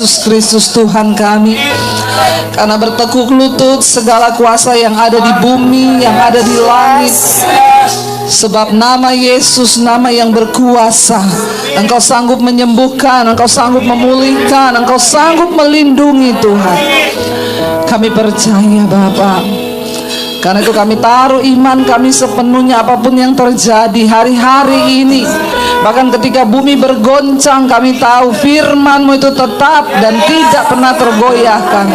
Yesus Kristus Tuhan kami, karena bertekuk lutut segala kuasa yang ada di bumi, yang ada di langit. Sebab nama Yesus, nama yang berkuasa. Engkau sanggup menyembuhkan, Engkau sanggup memulihkan, Engkau sanggup melindungi Tuhan. Kami percaya Bapa. Karena itu kami taruh iman kami sepenuhnya apapun yang terjadi hari-hari ini. Bahkan ketika bumi bergoncang, kami tahu firman-Mu itu tetap dan tidak pernah tergoyahkan.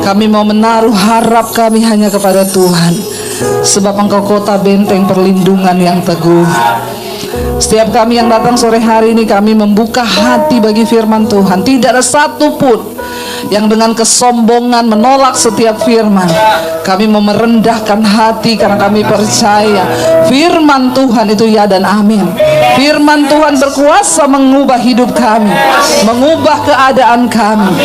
Kami mau menaruh harap kami hanya kepada Tuhan. Sebab Engkau kota benteng perlindungan yang teguh. Setiap kami yang datang sore hari ini, kami membuka hati bagi firman Tuhan. Tidak ada satupun yang dengan kesombongan menolak setiap firman. Kami mau merendahkan hati karena kami percaya firman Tuhan itu ya dan amin. Firman Tuhan berkuasa mengubah hidup kami, mengubah keadaan kami.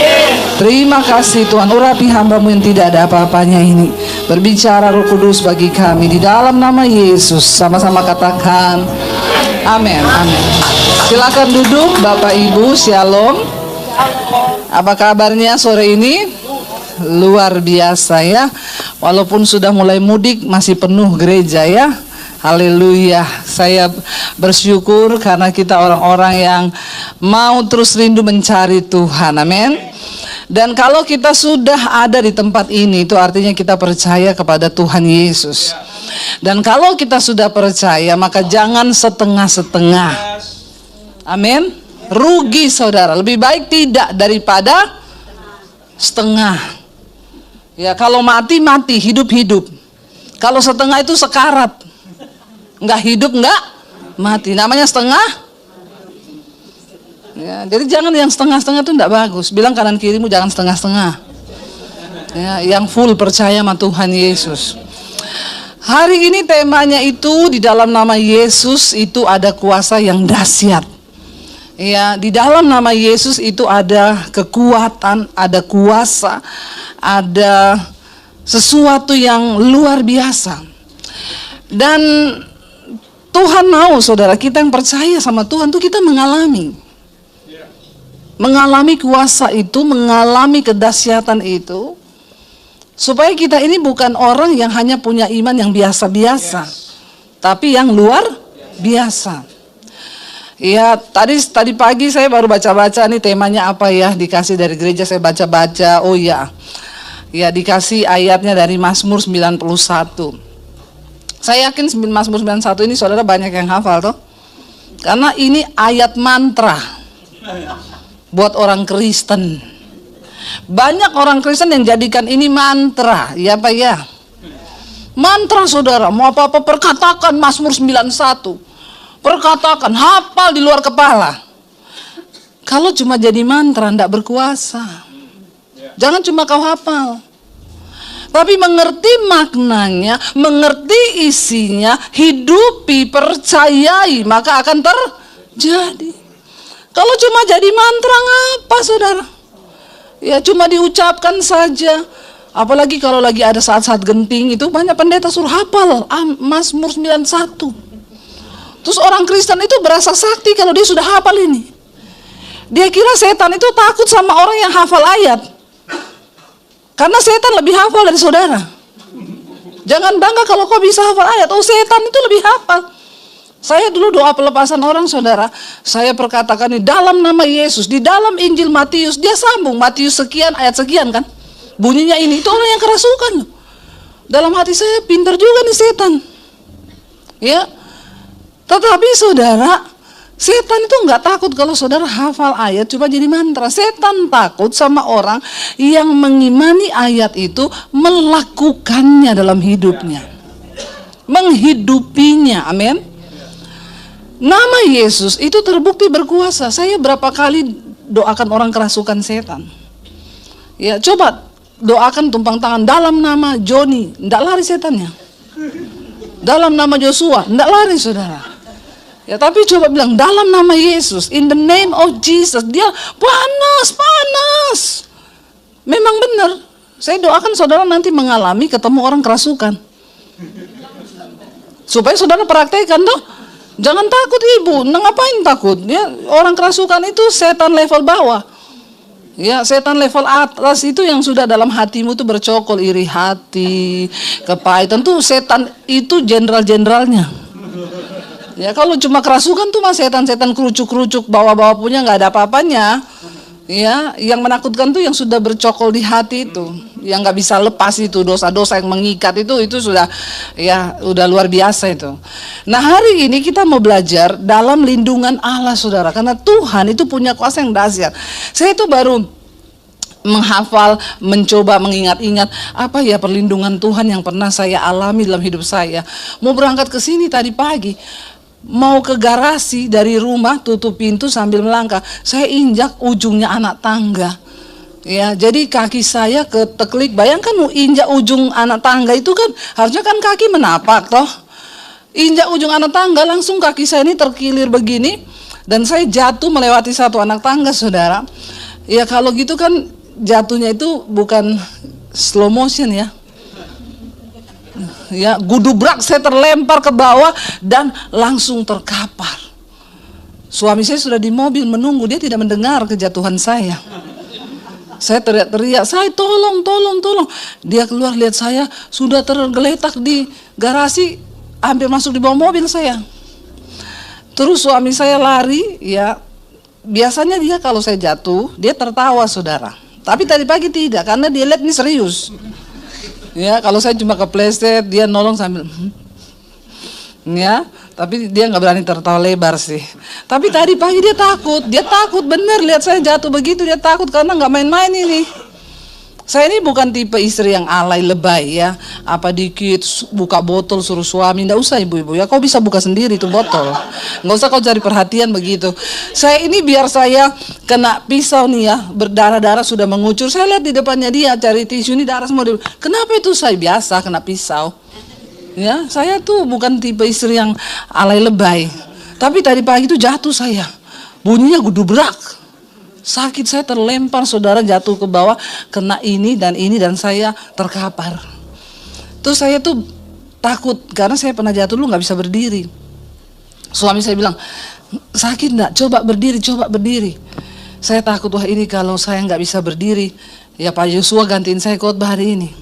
Terima kasih Tuhan. Urapi hamba-Mu yang tidak ada apa-apanya ini. Berbicara Roh Kudus bagi kami di dalam nama Yesus. Sama-sama katakan amin. Amin. Silakan duduk Bapak Ibu. Shalom. Apa kabarnya sore ini? Luar biasa ya. Walaupun sudah mulai mudik, masih penuh gereja ya. Haleluya. Saya bersyukur karena kita orang-orang yang mau terus rindu mencari Tuhan. Amin. Dan kalau kita sudah ada di tempat ini, itu artinya kita percaya kepada Tuhan Yesus. Dan kalau kita sudah percaya, maka jangan setengah-setengah. Amin. Rugi saudara, lebih baik tidak daripada setengah. Ya, kalau mati, hidup. Kalau setengah itu sekarat. Enggak hidup, enggak mati. Namanya setengah. Ya, jadi jangan yang setengah-setengah itu enggak bagus. Bilang kanan kirimu jangan setengah-setengah. Ya, yang full percaya sama Tuhan Yesus. Hari ini temanya itu di dalam nama Yesus itu ada kuasa yang dahsyat. Ya, di dalam nama Yesus itu ada kekuatan, ada kuasa, ada sesuatu yang luar biasa. Dan Tuhan mau saudara kita yang percaya sama Tuhan tuh kita mengalami kuasa itu, mengalami kedahsyatan itu, supaya kita ini bukan orang yang hanya punya iman yang biasa-biasa, tapi yang luar biasa. Ya, tadi pagi saya baru baca-baca nih temanya apa ya, dikasih dari gereja saya baca-baca. Oh ya, dikasih ayatnya dari Mazmur 91. Saya yakin Mazmur 91 ini saudara banyak yang hafal toh. Karena ini ayat mantra buat orang Kristen. Banyak orang Kristen yang jadikan ini mantra, ya Pak ya. Mantra saudara, mau apa-apa perkatakan Mazmur 91. Perkatakan, hafal di luar kepala. Kalau cuma jadi mantra, tidak berkuasa. Jangan cuma kau hafal, tapi mengerti maknanya, mengerti isinya, hidupi, percayai, maka akan terjadi. Kalau cuma jadi mantra, ngapa saudara? Ya cuma diucapkan saja. Apalagi kalau lagi ada saat-saat genting, itu banyak pendeta suruh hafal Mazmur 91. Terus orang Kristen itu berasa sakti kalau dia sudah hafal ini. Dia kira setan itu takut sama orang yang hafal ayat. Karena setan lebih hafal dari saudara. Jangan bangga kalau kau bisa hafal ayat. Oh, setan itu lebih hafal. Saya dulu doa pelepasan orang saudara. Saya perkatakan di dalam nama Yesus. Di dalam Injil Matius. Dia sambung Matius sekian ayat sekian kan. Bunyinya ini. Itu orang yang kerasukan. Dalam hati saya pintar juga nih setan. Ya. Tetapi saudara, setan itu enggak takut kalau saudara hafal ayat cuma jadi mantra. Setan takut sama orang yang mengimani ayat itu, melakukannya dalam hidupnya, menghidupinya. Amin. Nama Yesus itu terbukti berkuasa. Saya berapa kali doakan orang kerasukan setan. Ya, coba doakan tumpang tangan dalam nama Joni, enggak lari setannya. Dalam nama Joshua, enggak lari saudara. Ya, tapi coba bilang dalam nama Yesus, in the name of Jesus, dia panas. Memang benar. Saya doakan saudara nanti mengalami ketemu orang kerasukan. Supaya saudara praktekkan toh. Jangan takut ibu, ngapain takut? Ya, orang kerasukan itu setan level bawah. Ya, setan level atas itu yang sudah dalam hatimu tuh bercokol, iri hati, kepahitan tuh setan itu jenderal-jenderalnya. Ya, kalau cuma kerasukan tuh mah setan-setan kerucuk-kerucuk bawa-bawa punya nggak ada apa-apanya. Ya, yang menakutkan tuh yang sudah bercokol di hati itu, yang nggak bisa lepas itu, dosa-dosa yang mengikat itu sudah ya udah luar biasa itu. Nah, hari ini kita mau belajar dalam lindungan Allah, saudara, karena Tuhan itu punya kuasa yang dahsyat. Saya itu baru menghafal, mencoba mengingat-ingat apa ya perlindungan Tuhan yang pernah saya alami dalam hidup saya. Mau berangkat ke sini tadi pagi, mau ke garasi dari rumah, tutup pintu sambil melangkah, saya injak ujungnya anak tangga. Ya, jadi kaki saya keteklik. Bayangkan mau injak ujung anak tangga itu kan harusnya kan kaki menapak toh. Injak ujung anak tangga, langsung kaki saya ini terkilir begini dan saya jatuh melewati satu anak tangga, saudara. Ya, kalau gitu kan jatuhnya itu bukan slow motion ya. Ya, gudubrak, saya terlempar ke bawah dan langsung terkapar. Suami saya sudah di mobil menunggu, dia tidak mendengar kejatuhan saya. Saya teriak-teriak, saya tolong. Dia keluar lihat saya sudah tergeletak di garasi, hampir masuk di bawah mobil saya. Terus suami saya lari, ya biasanya dia kalau saya jatuh, dia tertawa, saudara. Tapi tadi pagi tidak, karena dia lihat ini serius. Ya, kalau saya cuma kepleset, dia nolong sambil ya, tapi dia nggak berani tertawa lebar sih. Tapi tadi pagi dia takut bener lihat saya jatuh begitu, dia takut karena nggak main-main ini. Saya ini bukan tipe istri yang alay lebay ya, apa dikit buka botol suruh suami, nggak usah ibu-ibu ya, kau bisa buka sendiri tuh botol, nggak usah kau cari perhatian begitu. Saya ini biar saya kena pisau nih ya, berdarah-darah sudah mengucur, saya lihat di depannya dia cari tisu, ini darah semua. Kenapa itu? Saya biasa kena pisau. Ya, saya tuh bukan tipe istri yang alay lebay. Tapi tadi pagi itu jatuh saya, bunyinya gudubrak. Sakit, saya terlempar, saudara, jatuh ke bawah, kena ini dan saya terkapar. Terus saya tuh takut karena saya pernah jatuh dulu nggak bisa berdiri. Suami saya bilang, sakit nggak? Coba berdiri. Saya takut, wah ini kalau saya nggak bisa berdiri, ya Pak Yosua gantiin saya khotbah hari ini.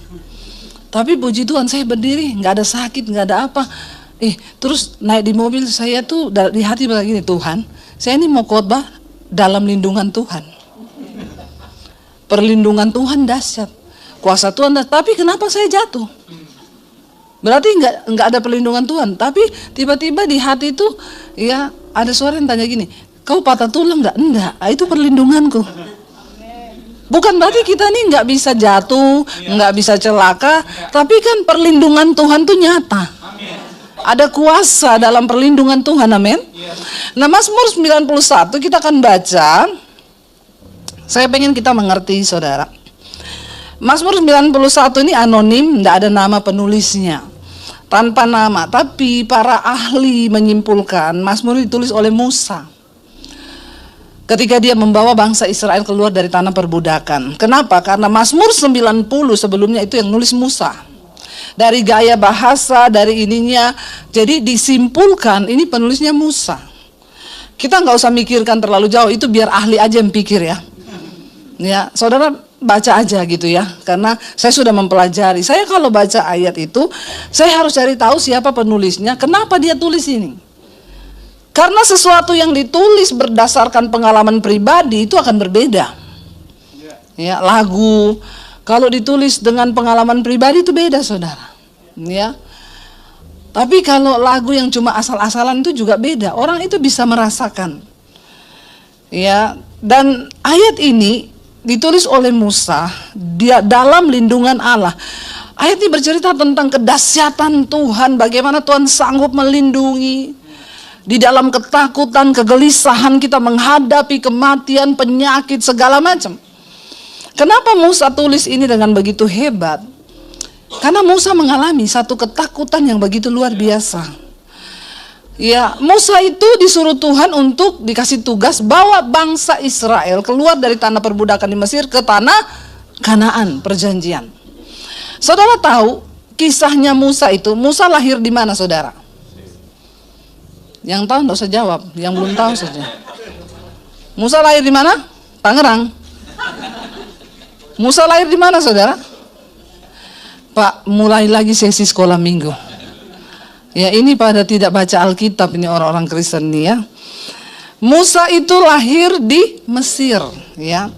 Tapi puji Tuhan saya berdiri, nggak ada sakit, nggak ada apa. Terus naik di mobil saya tuh di hati begini, Tuhan, saya ini mau khotbah dalam lindungan Tuhan. Perlindungan Tuhan dahsyat, kuasa Tuhan dahsyat. Tapi kenapa saya jatuh? Berarti nggak ada perlindungan Tuhan. Tapi tiba-tiba di hati itu ya ada suara yang tanya gini, kau patah tulang nggak? Enggak, itu perlindunganku. Bukan berarti kita nih nggak bisa jatuh, nggak bisa celaka, tapi kan perlindungan Tuhan tuh nyata. Ada kuasa dalam perlindungan Tuhan, amin. Nah, Mazmur 91 kita akan baca. Saya pengen kita mengerti, saudara. Mazmur 91 ini anonim, tidak ada nama penulisnya, tanpa nama. Tapi para ahli menyimpulkan Mazmur ditulis oleh Musa ketika dia membawa bangsa Israel keluar dari tanah perbudakan. Kenapa? Karena Mazmur 90 sebelumnya itu yang nulis Musa. Dari gaya bahasa, dari ininya, jadi disimpulkan ini penulisnya Musa. Kita nggak usah mikirkan terlalu jauh, itu biar ahli aja yang pikir ya. Ya, saudara baca aja gitu ya, karena saya sudah mempelajari. Saya kalau baca ayat itu, saya harus cari tahu siapa penulisnya, kenapa dia tulis ini. Karena sesuatu yang ditulis berdasarkan pengalaman pribadi itu akan berbeda. Ya, lagu kalau ditulis dengan pengalaman pribadi itu beda, saudara. Ya. Tapi kalau lagu yang cuma asal-asalan itu juga beda. Orang itu bisa merasakan. Ya, dan ayat ini ditulis oleh Musa dia dalam lindungan Allah. Ayat ini bercerita tentang kedahsyatan Tuhan, bagaimana Tuhan sanggup melindungi. Di dalam ketakutan, kegelisahan kita menghadapi kematian, penyakit, segala macam. Kenapa Musa tulis ini dengan begitu hebat? Karena Musa mengalami satu ketakutan yang begitu luar biasa. Ya, Musa itu disuruh Tuhan untuk dikasih tugas bawa bangsa Israel keluar dari tanah perbudakan di Mesir ke tanah Kanaan, perjanjian. Saudara tahu kisahnya Musa itu, Musa lahir di mana, saudara? Yang tahu enggak usah jawab, yang belum tahu saja. Musa lahir di mana? Tangerang. Musa lahir di mana, saudara? Pak, mulai lagi sesi sekolah minggu. Ya, ini pada tidak baca Alkitab ini orang-orang Kristen nih ya. Musa itu lahir di Mesir, ya.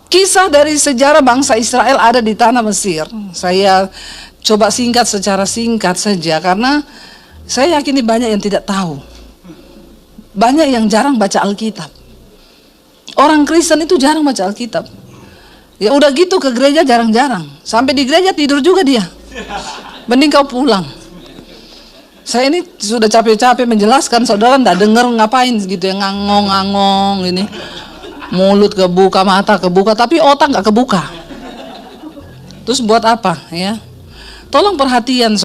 Kisah dari sejarah bangsa Israel ada di tanah Mesir. Saya coba singkat secara singkat saja karena saya yakin banyak yang tidak tahu. Banyak yang jarang baca Alkitab. Orang Kristen itu jarang baca Alkitab. Ya udah gitu ke gereja jarang-jarang. Sampai di gereja tidur juga dia. Mending kau pulang. Saya ini sudah capek-capek menjelaskan, saudara nggak dengar ngapain gitu ya, ngangong-ngangong ini. Mulut kebuka, mata kebuka, tapi otak nggak kebuka. Terus buat apa ya? Tolong perhatian.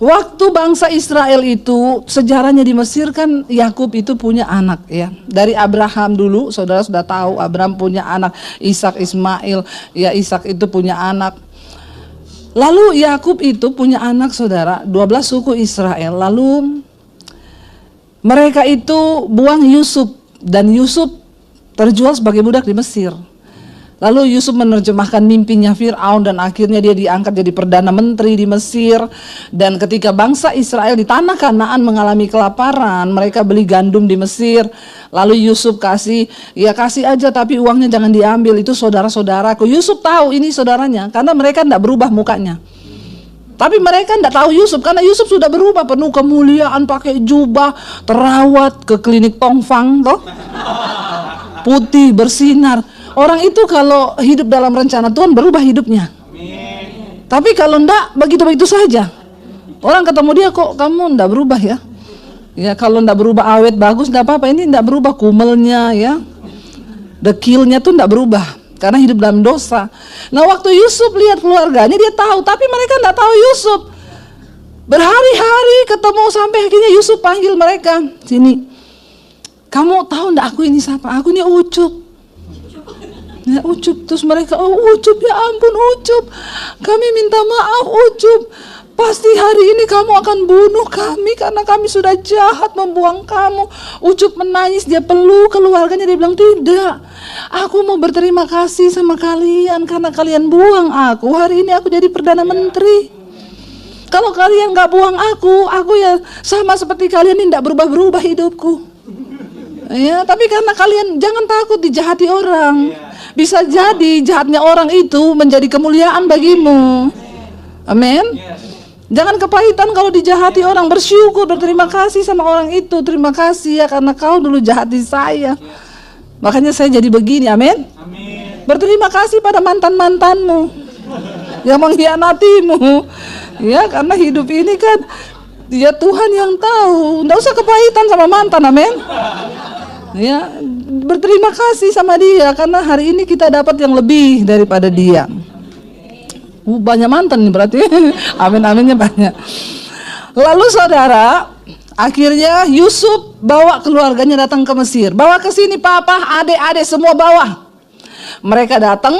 Waktu bangsa Israel itu sejarahnya di Mesir kan Yakub itu punya anak ya. Dari Abraham dulu, saudara sudah tahu Abraham punya anak Ishak, Ismail, ya Ishak itu punya anak. Lalu Yakub itu punya anak, saudara, 12 suku Israel. Lalu mereka itu buang Yusuf dan Yusuf terjual sebagai budak di Mesir. Lalu Yusuf menerjemahkan mimpinya Fir'aun dan akhirnya dia diangkat jadi perdana menteri di Mesir. Dan ketika bangsa Israel di tanah Kanaan mengalami kelaparan, mereka beli gandum di Mesir. Lalu Yusuf kasih aja tapi uangnya jangan diambil, itu saudara-saudaraku. Yusuf tahu ini saudaranya karena mereka tidak berubah mukanya. Tapi mereka tidak tahu Yusuf karena Yusuf sudah berubah, penuh kemuliaan, pakai jubah, terawat ke klinik Tongfang toh. Putih, bersinar. Orang itu kalau hidup dalam rencana Tuhan berubah hidupnya. Amin. Tapi kalau enggak begitu-begitu saja. Orang ketemu dia, kok kamu enggak berubah ya? Ya kalau enggak berubah awet bagus enggak apa-apa, ini enggak berubah kumelnya ya. Dekilnya tuh enggak berubah karena hidup dalam dosa. Nah, waktu Yusuf lihat keluarganya dia tahu, tapi mereka enggak tahu Yusuf. Berhari-hari ketemu sampai akhirnya Yusuf panggil mereka, "Sini. Kamu tahu enggak aku ini siapa? Aku ini Ucup." Ya, Ucup. Terus mereka, "Oh Ucup, ya ampun Ucup, kami minta maaf Ucup, pasti hari ini kamu akan bunuh kami karena kami sudah jahat membuang kamu." Ucup menangis, dia peluk keluarganya, dia bilang, "Tidak, aku mau berterima kasih sama kalian karena kalian buang aku, hari ini aku jadi perdana menteri. Kalau kalian gak buang aku ya sama seperti kalian ini gak berubah-berubah hidupku." Ya, tapi karena kalian jangan takut dijahati orang. Bisa jadi jahatnya orang itu menjadi kemuliaan bagimu. Amin. Jangan kepahitan kalau dijahati orang, bersyukur, berterima kasih sama orang itu. Terima kasih ya karena kau dulu jahati saya. Makanya saya jadi begini, amin. Berterima kasih pada mantan-mantanmu yang mengkhianatimu. Ya, karena hidup ini kan dia Tuhan yang tahu. Nggak usah kepahitan sama mantan, amin. Ya, berterima kasih sama dia karena hari ini kita dapat yang lebih daripada dia. Banyak mantan nih berarti. Amin-aminnya banyak. Lalu saudara, akhirnya Yusuf bawa keluarganya datang ke Mesir. Bawa ke sini papa, adik-adik semua bawa. Mereka datang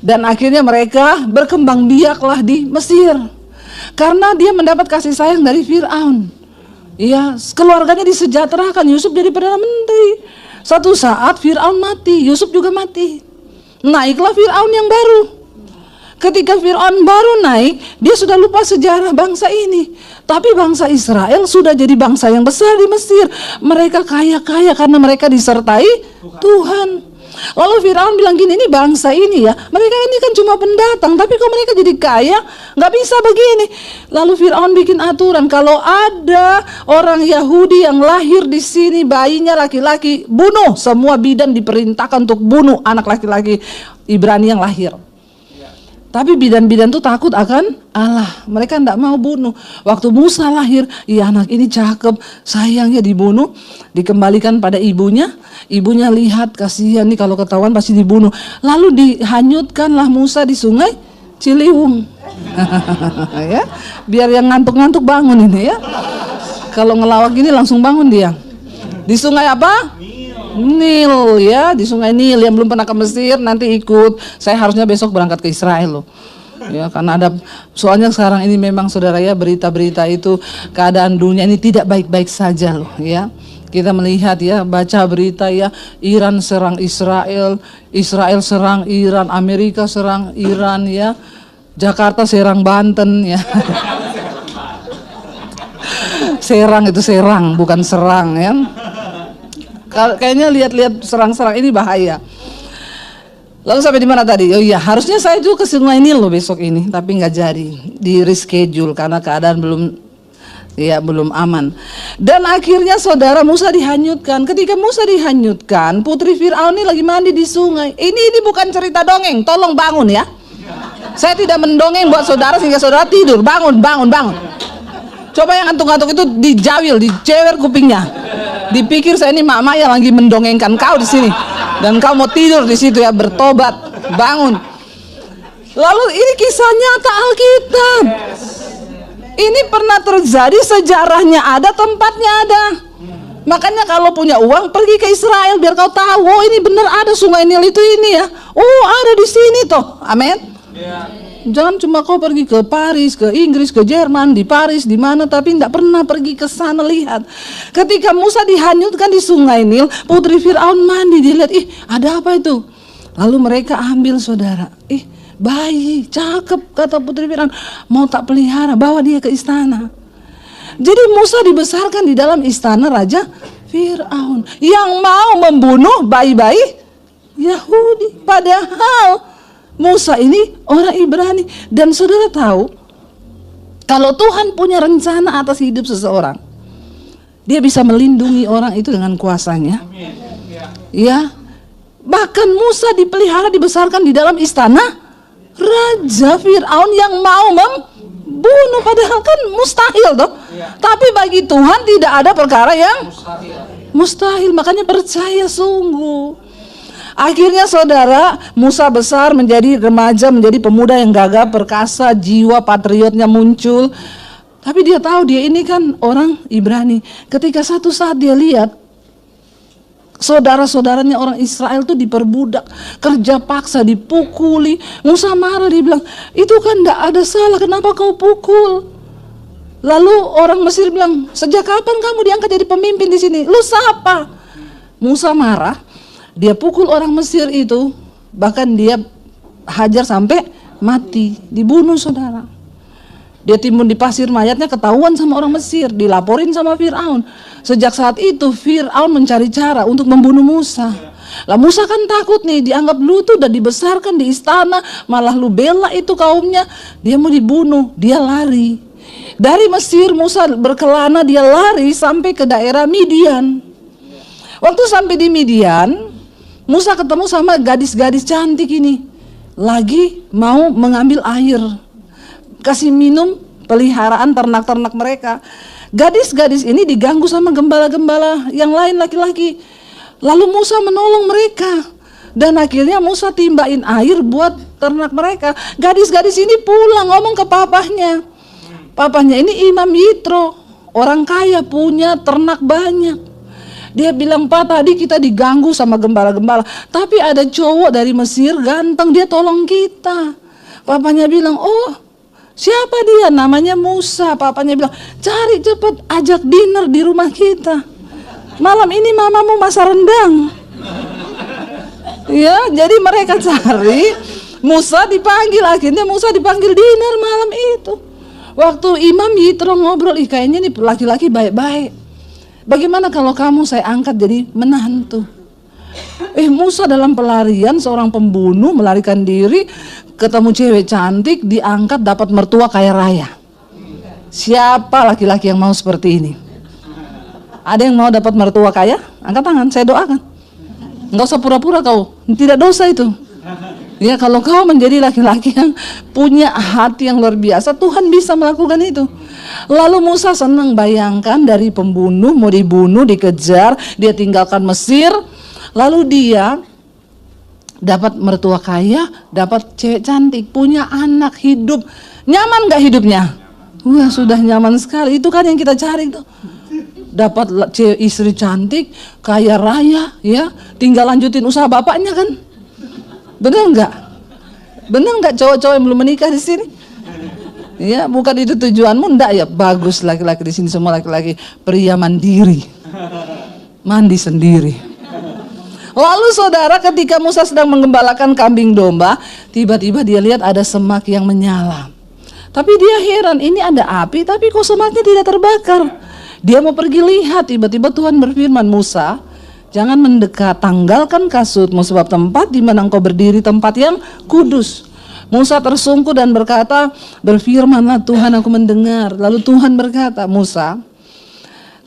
dan akhirnya mereka berkembang biaklah di Mesir. Karena dia mendapat kasih sayang dari Fir'aun. Iya, keluarganya disejahterakan. Yusuf jadi perdana menteri. Satu saat Fir'aun mati, Yusuf juga mati. Naiklah Fir'aun yang baru. Ketika Fir'aun baru naik, dia sudah lupa sejarah bangsa ini. Tapi bangsa Israel sudah jadi bangsa yang besar di Mesir. Mereka kaya-kaya karena mereka disertai Tuhan. Lalu Fir'aun bilang gini, ini bangsa ini ya, mereka ini kan cuma pendatang, tapi kok mereka jadi kaya, nggak bisa begini. Lalu Fir'aun bikin aturan, kalau ada orang Yahudi yang lahir di sini, bayinya laki-laki, bunuh. Semua bidan diperintahkan untuk bunuh anak laki-laki Ibrani yang lahir. Tapi bidan-bidan itu takut akan Allah. Mereka tidak mau bunuh. Waktu Musa lahir, iya anak ini cakep, sayangnya dibunuh, dikembalikan pada ibunya. Ibunya lihat, kasihan nih kalau ketahuan pasti dibunuh. Lalu dihanyutkanlah Musa di sungai Ciliwung. Ya, biar yang ngantuk-ngantuk bangun ini ya. Kalau ngelawak gini langsung bangun dia. Di sungai apa? Nil ya, di sungai Nil. Yang belum pernah ke Mesir nanti ikut. Saya harusnya besok berangkat ke Israel loh. Ya, karena ada, soalnya sekarang ini memang saudara ya, berita-berita itu keadaan dunia ini tidak baik-baik saja loh ya. Kita melihat ya, baca berita ya, Iran serang Israel, Israel serang Iran, Amerika serang Iran ya, Jakarta serang Banten ya. Serang itu serang, bukan serang ya. Kayaknya lihat-lihat serang-serang ini bahaya. Lalu sampai di mana tadi? Oh iya, harusnya saya juga ke Sungai Nil loh besok ini, tapi nggak jadi, di reschedule karena keadaan belum aman. Dan akhirnya saudara, Musa dihanyutkan. Ketika Musa dihanyutkan, putri Fir'aun ini lagi mandi di sungai. Ini bukan cerita dongeng, tolong bangun ya. Saya tidak mendongeng buat saudara sehingga saudara tidur. Bangun. Coba yang ngantuk-ngantuk itu dijawil, dicewer kupingnya. Dipikir saya ini mak-mak yang lagi mendongengkan kau di sini. Dan kau mau tidur di situ ya, bertobat, bangun. Lalu ini kisah nyata Alkitab. Ini pernah terjadi, sejarahnya ada, tempatnya ada. Makanya kalau punya uang pergi ke Israel biar kau tahu, oh ini benar ada Sungai Nil itu ini ya. Oh ada di sini toh. Amin. Jangan cuma kau pergi ke Paris, ke Inggris, ke Jerman, di Paris, di mana, tapi tidak pernah pergi ke sana lihat. Ketika Musa dihanyutkan di Sungai Nil, putri Fir'aun mandi, dilihat, ih ada apa itu? Lalu mereka ambil saudara, bayi, cakep, kata putri Fir'aun, mau tak pelihara, bawa dia ke istana. Jadi Musa dibesarkan di dalam istana Raja Fir'aun yang mau membunuh bayi-bayi Yahudi. Padahal Musa ini orang Ibrani. Dan saudara tahu, kalau Tuhan punya rencana atas hidup seseorang, dia bisa melindungi orang itu dengan kuasanya. Ya, bahkan Musa dipelihara, dibesarkan di dalam istana Raja Fir'aun yang mau membunuh, padahal kan mustahil toh. Tapi bagi Tuhan tidak ada perkara yang mustahil. Makanya percaya sungguh. Akhirnya saudara, Musa besar, menjadi remaja, menjadi pemuda yang gagah perkasa, jiwa patriotnya muncul. Tapi dia tahu dia ini kan orang Ibrani. Ketika satu saat dia lihat saudara-saudaranya orang Israel tuh diperbudak, kerja paksa, dipukuli. Musa marah, dia bilang, itu kan tidak ada salah, kenapa kau pukul? Lalu orang Mesir bilang, sejak kapan kamu diangkat jadi pemimpin di sini? Lu siapa? Musa marah, dia pukul orang Mesir itu, bahkan dia hajar sampai mati, dibunuh saudara. Dia timbun di pasir, mayatnya ketahuan sama orang Mesir, dilaporin sama Fir'aun. Sejak saat itu Fir'aun mencari cara untuk membunuh Musa. Lah Musa kan takut nih, dianggap lu tuh udah dibesarkan di istana, malah lu bela itu kaumnya, dia mau dibunuh, dia lari. Dari Mesir Musa berkelana, dia lari sampai ke daerah Midian. Waktu sampai di Midian, Musa ketemu sama gadis-gadis cantik ini, lagi mau mengambil air, kasih minum peliharaan ternak-ternak mereka. Gadis-gadis ini diganggu sama gembala-gembala yang lain laki-laki. Lalu Musa menolong mereka. Dan akhirnya Musa timbain air buat ternak mereka. Gadis-gadis ini pulang ngomong ke papahnya. Papahnya ini Imam Yitro, orang kaya, punya ternak banyak. Dia bilang, Pak, tadi kita diganggu sama gembala-gembala, tapi ada cowok dari Mesir ganteng, dia tolong kita. Papanya bilang, oh siapa dia? Namanya Musa. Papanya bilang, cari cepat, ajak dinner di rumah kita. Malam ini mamamu masak rendang. Ya, jadi mereka cari, Musa dipanggil. Akhirnya Musa dipanggil dinner malam itu. Waktu Imam Yitro ngobrol, kayaknya nih laki-laki baik-baik. Bagaimana kalau kamu saya angkat jadi menantu? Musa dalam pelarian, seorang pembunuh melarikan diri, ketemu cewek cantik, diangkat, dapat mertua kaya raya. Siapa laki-laki yang mau seperti ini? Ada yang mau dapat mertua kaya? Angkat tangan, saya doakan. Enggak usah pura-pura kau, tidak dosa itu. Ya, kalau kau menjadi laki-laki yang punya hati yang luar biasa, Tuhan bisa melakukan itu. Lalu Musa senang, bayangkan dari pembunuh mau dibunuh, dikejar, dia tinggalkan Mesir, lalu dia dapat mertua kaya, dapat cewek cantik, punya anak, hidup. Nyaman gak hidupnya? Wah, sudah nyaman sekali. Itu kan yang kita cari tuh. Dapat cewek istri cantik, kaya raya, ya, tinggal lanjutin usaha bapaknya kan? Bener nggak? Bener nggak cowok-cowok yang belum menikah di sini? Ya, bukan itu tujuanmu, enggak ya? Bagus, laki-laki di sini semua laki-laki pria mandiri. mandi sendiri. Lalu saudara, ketika Musa sedang menggembalakan kambing domba, tiba-tiba dia lihat ada semak yang menyala. Tapi dia heran, ini ada api tapi kok semaknya tidak terbakar. Dia mau pergi lihat, tiba-tiba Tuhan berfirman, Musa, jangan mendekat, tanggalkan kasutmu, sebab tempat di mana engkau berdiri tempat yang kudus. Musa tersungkur dan berkata, berfirmanlah Tuhan, aku mendengar. Lalu Tuhan berkata, Musa,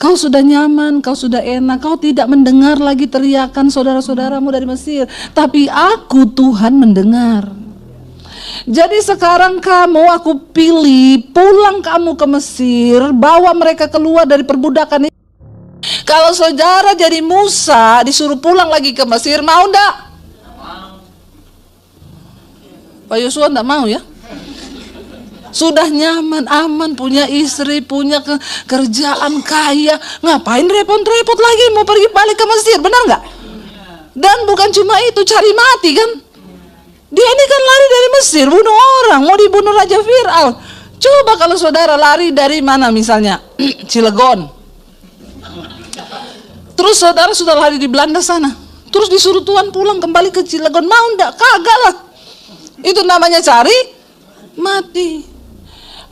kau sudah nyaman, kau sudah enak, kau tidak mendengar lagi teriakan saudara-saudaramu dari Mesir. Tapi aku Tuhan mendengar. Jadi sekarang aku pilih, pulang kamu ke Mesir, bawa mereka keluar dari perbudakan ini. Kalau saudara jadi Musa, disuruh pulang lagi ke Mesir, mau enggak? Pak Yosua enggak mau ya? Sudah nyaman, aman, punya istri, punya kerjaan, kaya. Ngapain repot-repot lagi mau pergi balik ke Mesir, benar nggak? Dan bukan cuma itu, cari mati kan? Dia ini kan lari dari Mesir, bunuh orang, mau dibunuh Raja Fir'aun. Coba kalau saudara lari dari mana misalnya? Cilegon. Terus saudara sudah lari di Belanda sana. Terus disuruh Tuhan pulang kembali ke Cilegon, mau nggak? Kagak lah. Itu namanya cari mati.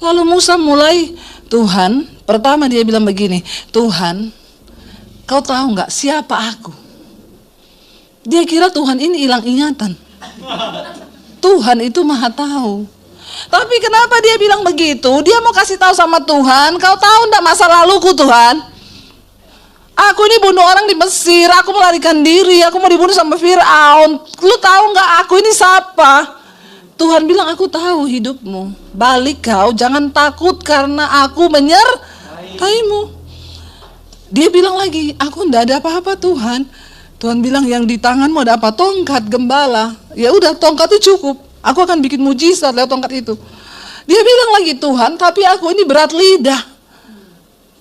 Lalu Musa mulai, Tuhan, pertama dia bilang begini, Tuhan, kau tahu nggak siapa aku? Dia kira Tuhan ini hilang ingatan. Tuhan itu maha tahu. Tapi kenapa dia bilang begitu? Dia mau kasih tahu sama Tuhan, kau tahu nggak masa laluku Tuhan? Aku ini bunuh orang di Mesir, aku melarikan diri, aku mau dibunuh sama Fir'aun. Lu tahu nggak aku ini siapa? Tuhan bilang, aku tahu hidupmu. Balik kau, jangan takut karena aku menyertaimu. Dia bilang lagi, aku enggak ada apa-apa Tuhan. Tuhan bilang, yang di tanganmu ada apa? Tongkat gembala. Ya udah, tongkat itu cukup. Aku akan bikin mujizat lewat tongkat itu. Dia bilang lagi, Tuhan, tapi aku ini berat lidah.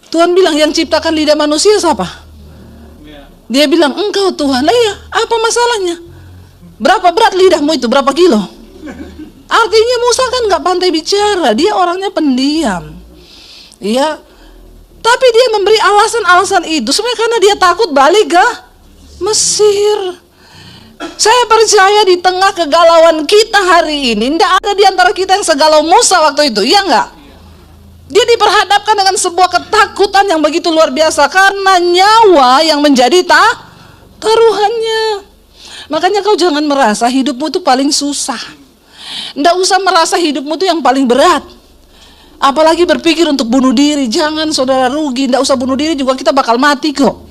Tuhan bilang, yang ciptakan lidah manusia siapa? Dia bilang, engkau Tuhan. Lah iya, apa masalahnya? Berapa berat lidahmu itu? Berapa kilo? Artinya Musa kan nggak pandai bicara, dia orangnya pendiam, iya. Tapi dia memberi alasan-alasan itu sebenarnya karena dia takut balik ke Mesir. Saya percaya di tengah kegalauan kita hari ini, tidak ada di antara kita yang segalau Musa waktu itu, iya nggak? Dia diperhadapkan dengan sebuah ketakutan yang begitu luar biasa karena nyawa yang menjadi taruhannya. Makanya kau jangan merasa hidupmu itu paling susah. Nggak usah merasa hidupmu itu yang paling berat. Apalagi berpikir untuk bunuh diri. Jangan saudara, rugi. Nggak usah bunuh diri juga, kita bakal mati kok.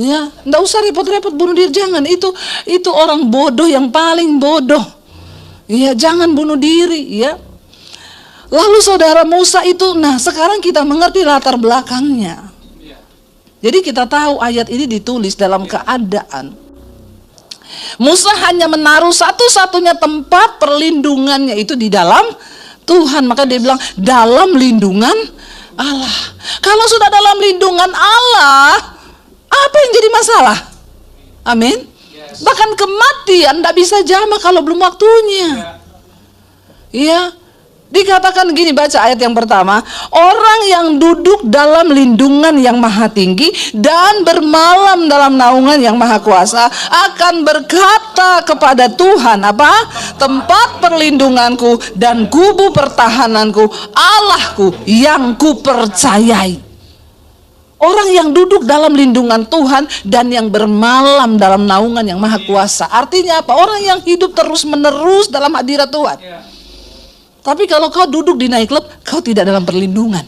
Ya, nggak usah repot-repot bunuh diri. Jangan, itu orang bodoh yang paling bodoh. Ya, jangan bunuh diri ya. Lalu saudara Musa itu, nah sekarang kita mengerti latar belakangnya. Jadi kita tahu ayat ini ditulis dalam keadaan Musa hanya menaruh satu-satunya tempat perlindungannya itu di dalam Tuhan. Maka dia bilang, dalam lindungan Allah. Kalau sudah dalam lindungan Allah, apa yang jadi masalah? Amin. Bahkan kematian tidak bisa jamah kalau belum waktunya. Iya. Dikatakan gini, baca ayat yang pertama, orang yang duduk dalam lindungan yang maha tinggi dan bermalam dalam naungan yang maha kuasa akan berkata kepada Tuhan, apa? Tempat perlindunganku dan kubu pertahananku, Allahku yang kupercayai. Orang yang duduk dalam lindungan Tuhan dan yang bermalam dalam naungan yang maha kuasa. Artinya apa? Orang yang hidup terus menerus dalam hadirat Tuhan. Tapi kalau kau duduk di nightclub, kau tidak dalam perlindungan.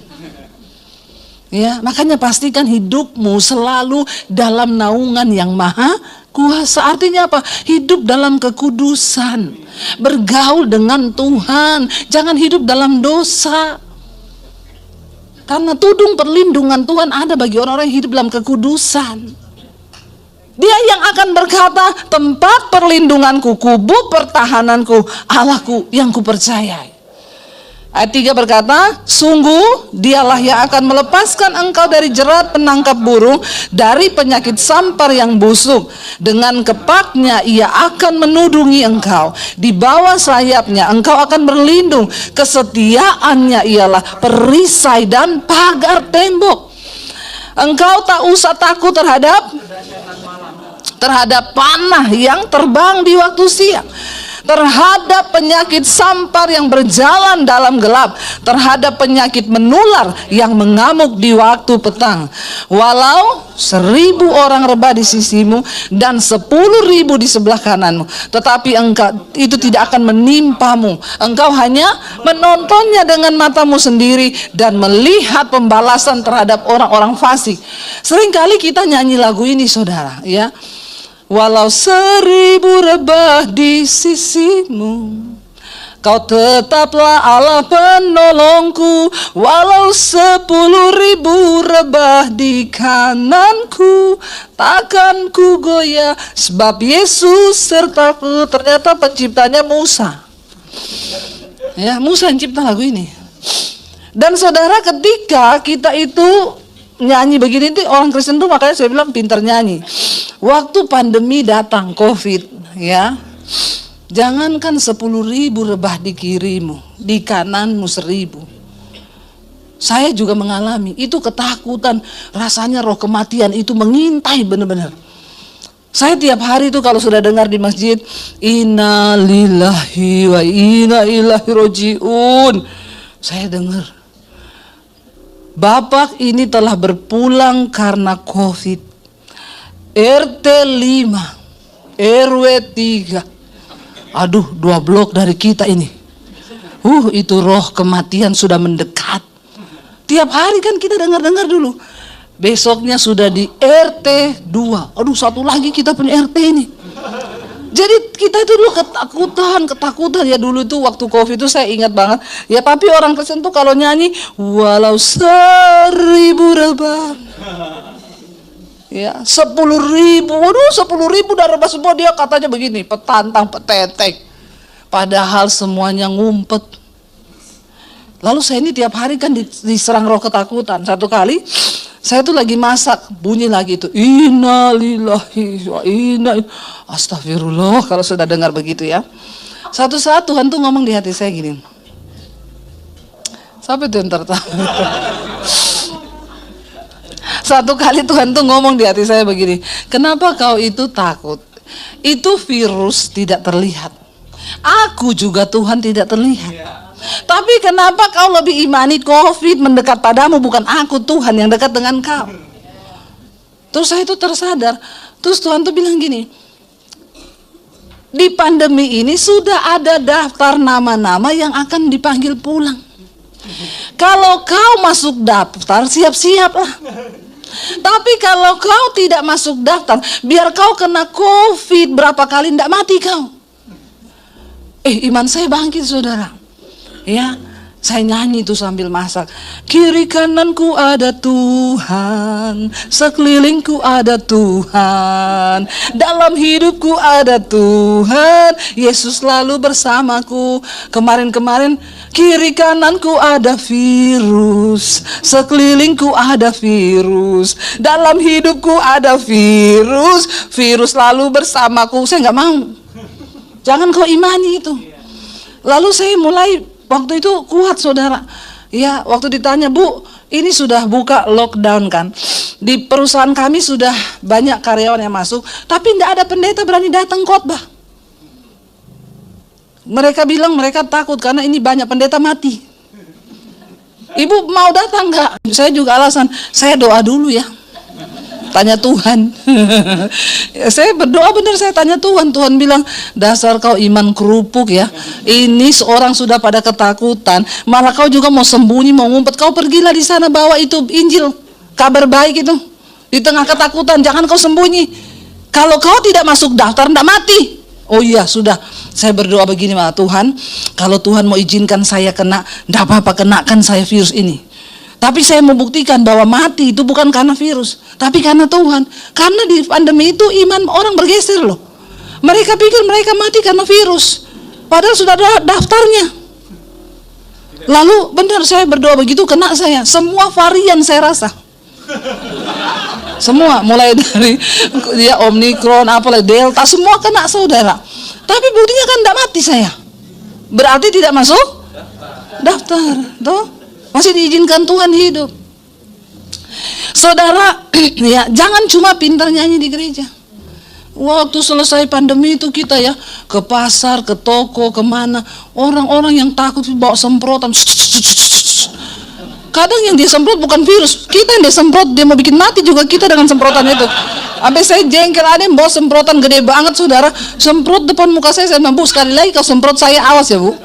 Ya, makanya pastikan hidupmu selalu dalam naungan yang maha kuasa. Artinya apa? Hidup dalam kekudusan, bergaul dengan Tuhan, jangan hidup dalam dosa. Karena tudung perlindungan Tuhan ada bagi orang-orang yang hidup dalam kekudusan. Dia yang akan berkata, tempat perlindunganku, kubu pertahananku, Allahku yang kupercayai. Ayat 3 berkata, sungguh dialah yang akan melepaskan engkau dari jerat penangkap burung, dari penyakit sampar yang busuk. Dengan kepaknya ia akan menudungi engkau, di bawah sayapnya engkau akan berlindung. Kesetiaannya ialah perisai dan pagar tembok. Engkau tak usah takut terhadap panah yang terbang di waktu siang, terhadap penyakit sampar yang berjalan dalam gelap, terhadap penyakit menular yang mengamuk di waktu petang. Walau 1000 orang rebah di sisimu dan 10.000 di sebelah kananmu, tetapi engkau itu tidak akan menimpamu. Engkau hanya menontonnya dengan matamu sendiri dan melihat pembalasan terhadap orang-orang fasik. Seringkali kita nyanyi lagu ini, saudara, ya. Walau 1000 rebah di sisimu, kau tetaplah Allah penolongku. Walau 10.000 rebah di kananku, takkan ku goyah, sebab Yesus sertaku. Ternyata penciptanya Musa. Ya, Musa yang cipta lagu ini. Dan saudara, ketika kita itu nyanyi begini, itu orang Kristen tuh, makanya saya bilang pintar nyanyi. Waktu pandemi datang, COVID, ya, jangankan 10.000 rebah di kirimu, di kananmu 1000. Saya juga mengalami itu, ketakutan, rasanya roh kematian itu mengintai benar-benar. Saya tiap hari itu kalau sudah dengar di masjid, inna lillahi wa inna ilaihi rojiun, saya dengar, Bapak ini telah berpulang karena COVID. RT 5, RW 3. Aduh, 2 blok dari kita ini. Itu roh kematian sudah mendekat. Tiap hari kan kita dengar-dengar dulu. Besoknya sudah di RT 2. Aduh, satu lagi kita punya RT ini. Jadi kita itu dulu ketakutan ya. Dulu itu waktu COVID itu saya ingat banget. Ya, tapi orang Kristen tuh kalau nyanyi walau 1000 rebah, ya 10.000, waduh 10.000 udah rebah semua, dia katanya begini, petantang, petetek. Padahal semuanya ngumpet. Lalu saya ini tiap hari kan diserang roh ketakutan. Satu kali saya tuh lagi masak, bunyi lagi itu inna lillahi wa inna ilaihi, astagfirullah kalau sudah dengar begitu ya. Satu saat Tuhan tuh ngomong di hati saya gini, sampai tuh tertawa. Satu kali Tuhan tuh ngomong di hati saya begini, kenapa kau itu takut? Itu virus tidak terlihat. Aku juga Tuhan tidak terlihat. Tapi kenapa kau lebih imani COVID mendekat padamu, bukan aku Tuhan yang dekat dengan kau? Terus saya itu tersadar. Terus Tuhan tuh bilang gini, di pandemi ini sudah ada daftar nama-nama yang akan dipanggil pulang. Kalau kau masuk daftar, siap-siaplah. Tapi kalau kau tidak masuk daftar, biar kau kena COVID berapa kali, tidak mati kau. Iman saya bangkit, saudara. Ya, saya nyanyi itu sambil masak. Kiri kananku ada Tuhan, sekelilingku ada Tuhan, dalam hidupku ada Tuhan, Yesus selalu bersamaku. Kemarin-kemarin kiri kananku ada virus, sekelilingku ada virus, dalam hidupku ada virus, virus selalu bersamaku. Saya nggak mau. Jangan kau imani itu. Lalu saya mulai waktu itu kuat, saudara. Ya, waktu ditanya, Bu, ini sudah buka lockdown kan? Di perusahaan kami sudah banyak karyawan yang masuk, tapi tidak ada pendeta berani datang khotbah. Mereka bilang mereka takut karena ini banyak pendeta mati. Ibu mau datang nggak? Saya juga alasan, saya doa dulu ya. Tanya Tuhan. Saya berdoa benar, saya tanya Tuhan. Tuhan bilang, dasar kau iman kerupuk ya. Ini seorang sudah pada ketakutan, malah kau juga mau sembunyi, mau ngumpet. Kau pergilah di sana, bawa itu Injil, kabar baik itu. Di tengah ketakutan, jangan kau sembunyi. Kalau kau tidak masuk daftar, tidak mati. Oh iya, sudah. Saya berdoa begini, Tuhan, kalau Tuhan mau izinkan saya kena, tidak apa-apa, kenakan saya virus ini. Tapi saya membuktikan bahwa mati itu bukan karena virus, tapi karena Tuhan. Karena di pandemi itu iman orang bergeser loh. Mereka pikir mereka mati karena virus, padahal sudah ada daftarnya. Lalu benar saya berdoa begitu, kena saya. Semua varian saya rasa. Semua, mulai dari ya Omikron, apalah Delta, semua kena, saudara. Tapi buktinya kan tidak mati saya. Berarti tidak masuk daftar, toh? Masih diizinkan Tuhan hidup. Saudara, ya jangan cuma pintar nyanyi di gereja. Waktu selesai pandemi itu kita ya ke pasar, ke toko, kemana, orang-orang yang takut bawa semprotan. Kadang yang dia semprot bukan virus, kita yang dia semprot, dia mau bikin mati juga kita dengan semprotan itu. Sampai saya jengkel, ada yang bawa semprotan gede banget saudara, semprot depan muka saya mampu, sekali lagi kau semprot saya, awas ya bu.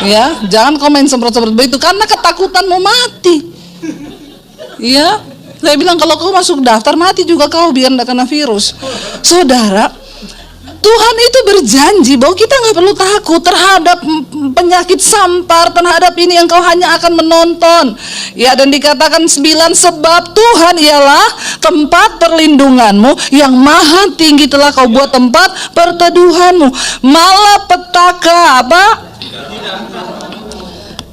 Ya, jangan kau main semprot-semprot begitu karena ketakutan mau mati. Ya, saya bilang kalau kau masuk daftar mati juga kau biar tidak kena virus. Saudara, Tuhan itu berjanji bahwa kita nggak perlu takut terhadap penyakit sampar, terhadap ini yang kau hanya akan menonton. Ya, dan dikatakan 9, sebab Tuhan ialah tempat perlindunganmu, yang maha tinggi telah kau buat tempat perteduhanmu. Malapetaka apa?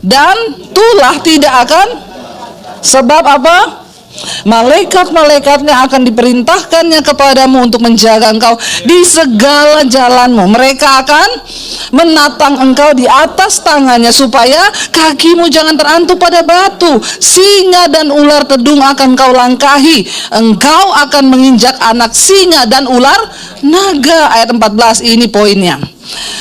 Dan tulah tidak akan, sebab apa? Malaikat-malaikatnya akan diperintahkannya kepadamu untuk menjaga engkau di segala jalanmu. Mereka akan menatang engkau di atas tangannya supaya kakimu jangan terantuk pada batu. Singa dan ular tedung akan kau langkahi. Engkau akan menginjak anak singa dan ular naga. Ayat 14 ini poinnya.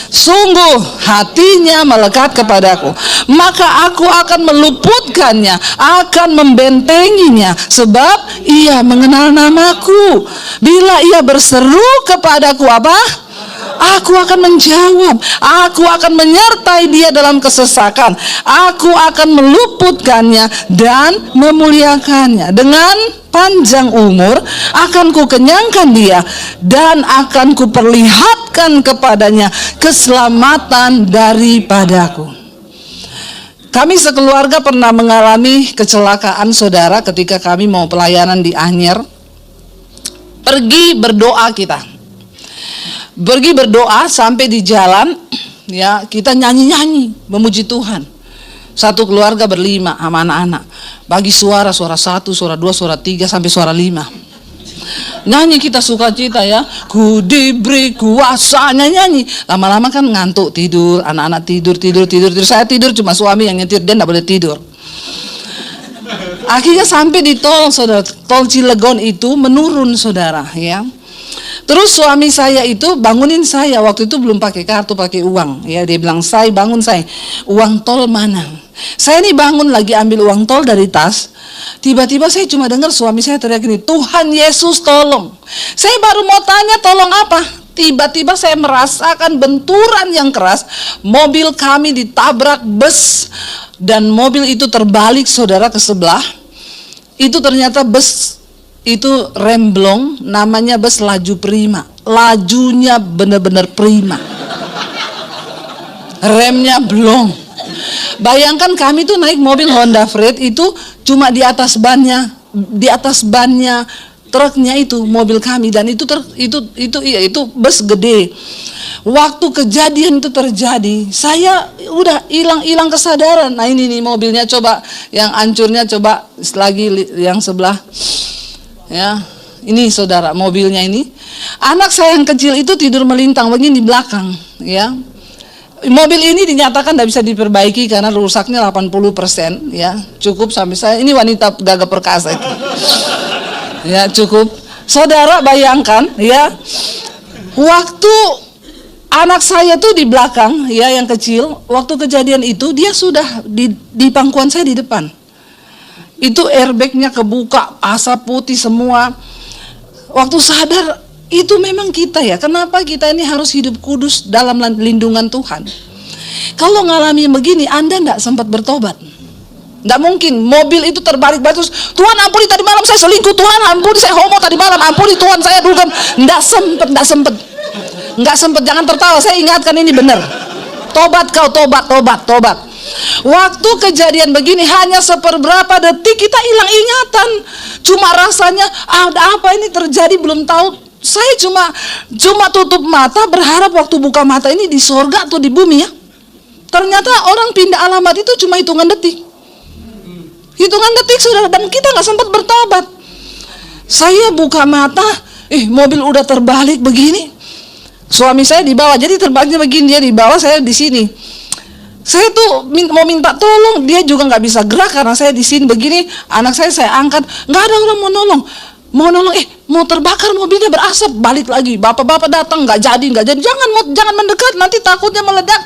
Sungguh hatinya melekat kepadaku, maka aku akan meluputkannya, akan membentenginya, sebab ia mengenal namaku. Bila ia berseru kepadaku apa? Aku akan menjawab. Aku akan menyertai dia dalam kesesakan. Aku akan meluputkannya dan memuliakannya. Dengan panjang umur akan kukenyangkan dia, dan akan kuperlihatkan kepadanya keselamatan daripadaku. Kami sekeluarga pernah mengalami kecelakaan saudara ketika kami mau pelayanan di Anyer. Pergi berdoa kita. Pergi berdoa sampai di jalan, ya kita nyanyi-nyanyi memuji Tuhan. Satu keluarga berlima sama anak-anak. Bagi suara 1, suara 2, suara 3 sampai suara 5. Nyanyi kita sukacita ya. Ku diberi kuasa, nyanyi. Lama-lama kan ngantuk, tidur, anak-anak tidur. Saya tidur, cuma suami yang nyetir, dia enggak boleh tidur. Akhirnya sampai di tol, saudara. Tol Cilegon itu menurun saudara ya. Terus suami saya itu bangunin saya, waktu itu belum pakai kartu, pakai uang. Ya, dia bilang, "Say, bangun say. Uang tol mana?" Saya ini bangun lagi ambil uang tol dari tas. Tiba-tiba saya cuma dengar suami saya teriak gini, "Tuhan Yesus tolong." Saya baru mau tanya tolong apa? Tiba-tiba saya merasakan benturan yang keras. Mobil kami ditabrak bus dan mobil itu terbalik saudara ke sebelah. Itu ternyata bus itu remblong, namanya bus laju prima. Lajunya benar-benar prima. Remnya blong. Bayangkan kami tuh naik mobil Honda Freed itu cuma di atas bannya truknya itu mobil kami, dan itu bus gede. Waktu kejadian itu terjadi, saya udah hilang kesadaran. Nah ini nih mobilnya, coba yang hancurnya, coba lagi yang sebelah. Ya, ini saudara mobilnya ini. Anak saya yang kecil itu tidur melintang begini di belakang. Ya, mobil ini dinyatakan tidak bisa diperbaiki karena rusaknya 80%. Ya, cukup sampai saya. Ini wanita gagah perkasa itu. Ya, cukup. Saudara bayangkan, ya, waktu anak saya tuh di belakang, ya yang kecil. Waktu kejadian itu dia sudah di pangkuan saya di depan. Itu airbagnya kebuka, asap putih semua. Waktu sadar, itu memang kita ya. Kenapa kita ini harus hidup kudus dalam lindungan Tuhan? Kalau ngalami begini, Anda enggak sempat bertobat. Enggak mungkin, mobil itu terbalik terus, "Tuhan ampuni tadi malam saya selingkuh, Tuhan ampuni saya homo tadi malam, ampuni Tuhan saya dugem." Enggak sempet, jangan tertawa, saya ingatkan ini benar. Tobat kau, tobat. Waktu kejadian begini hanya seberapa detik kita hilang ingatan. Cuma rasanya ada apa ini terjadi belum tahu. Saya cuma tutup mata berharap waktu buka mata ini di sorga atau di bumi ya. Ternyata orang pindah alamat itu cuma hitungan detik. Saudara, dan kita nggak sempat bertobat. Saya buka mata, mobil udah terbalik begini. Suami saya di bawah, jadi terbaliknya begini, dia di bawah, saya di sini. Saya tuh mau minta tolong, dia juga nggak bisa gerak karena saya di sini begini. Anak saya angkat, nggak ada orang mau nolong. Mau terbakar mobilnya berasap, balik lagi. Bapak-bapak datang, nggak jadi. Jangan mendekat, nanti takutnya meledak.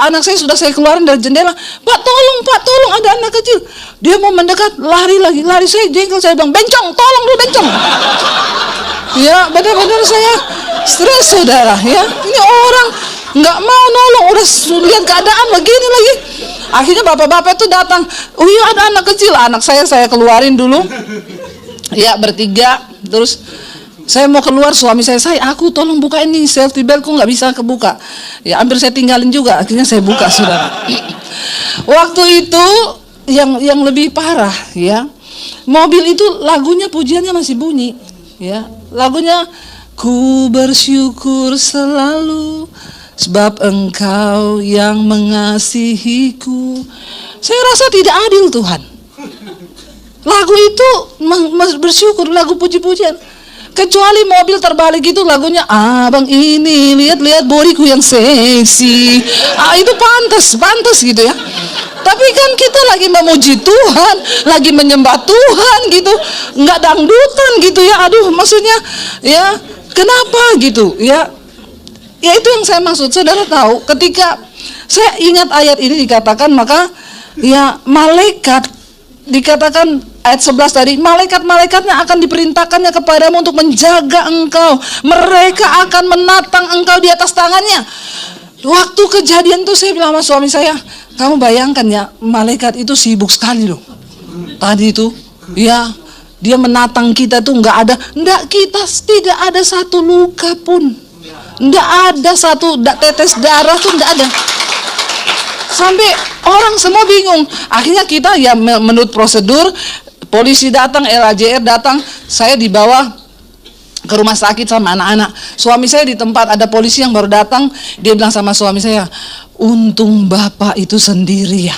Anak saya sudah saya keluarin dari jendela. Pak tolong, ada anak kecil. Dia mau mendekat, lari. Saya jengkel, saya bilang, bencong, tolong lu bencong. Ya, benar-benar saya stres, saudara. Ya, ini orang nggak mau nolong, udah lihat keadaan begini lagi. Akhirnya bapak-bapak itu datang. Oh iya, ada anak kecil. Anak saya keluarin dulu. Ya, bertiga. Terus saya mau keluar, suami saya aku tolong buka ini safety beltku nggak bisa kebuka. Ya, hampir saya tinggalin juga. Akhirnya saya buka, saudara. Waktu itu yang lebih parah, ya, mobil itu lagunya, pujiannya masih bunyi, ya, lagunya ku bersyukur selalu sebab engkau yang mengasihiku. Saya rasa tidak adil Tuhan. Lagu itu bersyukur, lagu puji-pujian. Kecuali mobil terbalik itu lagunya, abang ini lihat bodiku yang seksi. Itu pantas gitu ya. Tapi kan kita lagi memuji Tuhan, lagi menyembah Tuhan gitu, nggak dangdutan gitu ya. Aduh, maksudnya ya kenapa gitu ya? Ya itu yang saya maksud. Saudara tahu, ketika saya ingat ayat ini dikatakan, maka ya malaikat dikatakan ayat 11 tadi, malaikat-malaikatnya akan diperintahkannya kepadamu untuk menjaga engkau. Mereka akan menatang engkau di atas tangannya. Waktu kejadian itu saya bilang sama suami saya, kamu bayangkan ya, malaikat itu sibuk sekali loh. Tadi itu, ya, dia menatang kita tuh kita tidak ada satu luka pun. Nggak ada satu tetes darah tuh nggak ada. Sampai orang semua bingung. Akhirnya kita ya menurut prosedur, polisi datang, LAJR datang, saya dibawa ke rumah sakit sama anak-anak. Suami saya di tempat, ada polisi yang baru datang, dia bilang sama suami saya, untung bapak itu sendiri ya.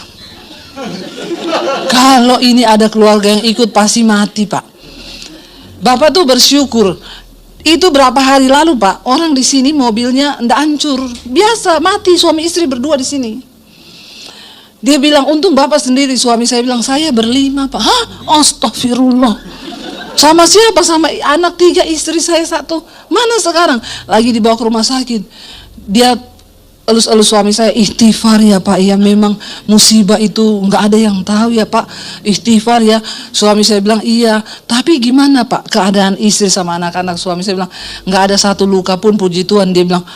Kalau ini ada keluarga yang ikut pasti mati pak. Bapak tuh bersyukur. Itu berapa hari lalu pak, orang di sini mobilnya ndak hancur, biasa mati suami istri berdua di sini. Dia bilang untung bapak sendiri. Suami saya bilang saya berlima pak. Hah? Astagfirullah. Sama siapa? Sama anak 3, istri saya 1. Mana sekarang? Lagi dibawa ke rumah sakit. Dia elus-elus suami saya, istighfar ya pak, ya memang musibah itu nggak ada yang tahu ya pak, istighfar ya. Suami saya bilang iya, tapi gimana pak keadaan istri sama anak-anak? Suami saya bilang nggak ada satu luka pun, puji Tuhan. Dia bilang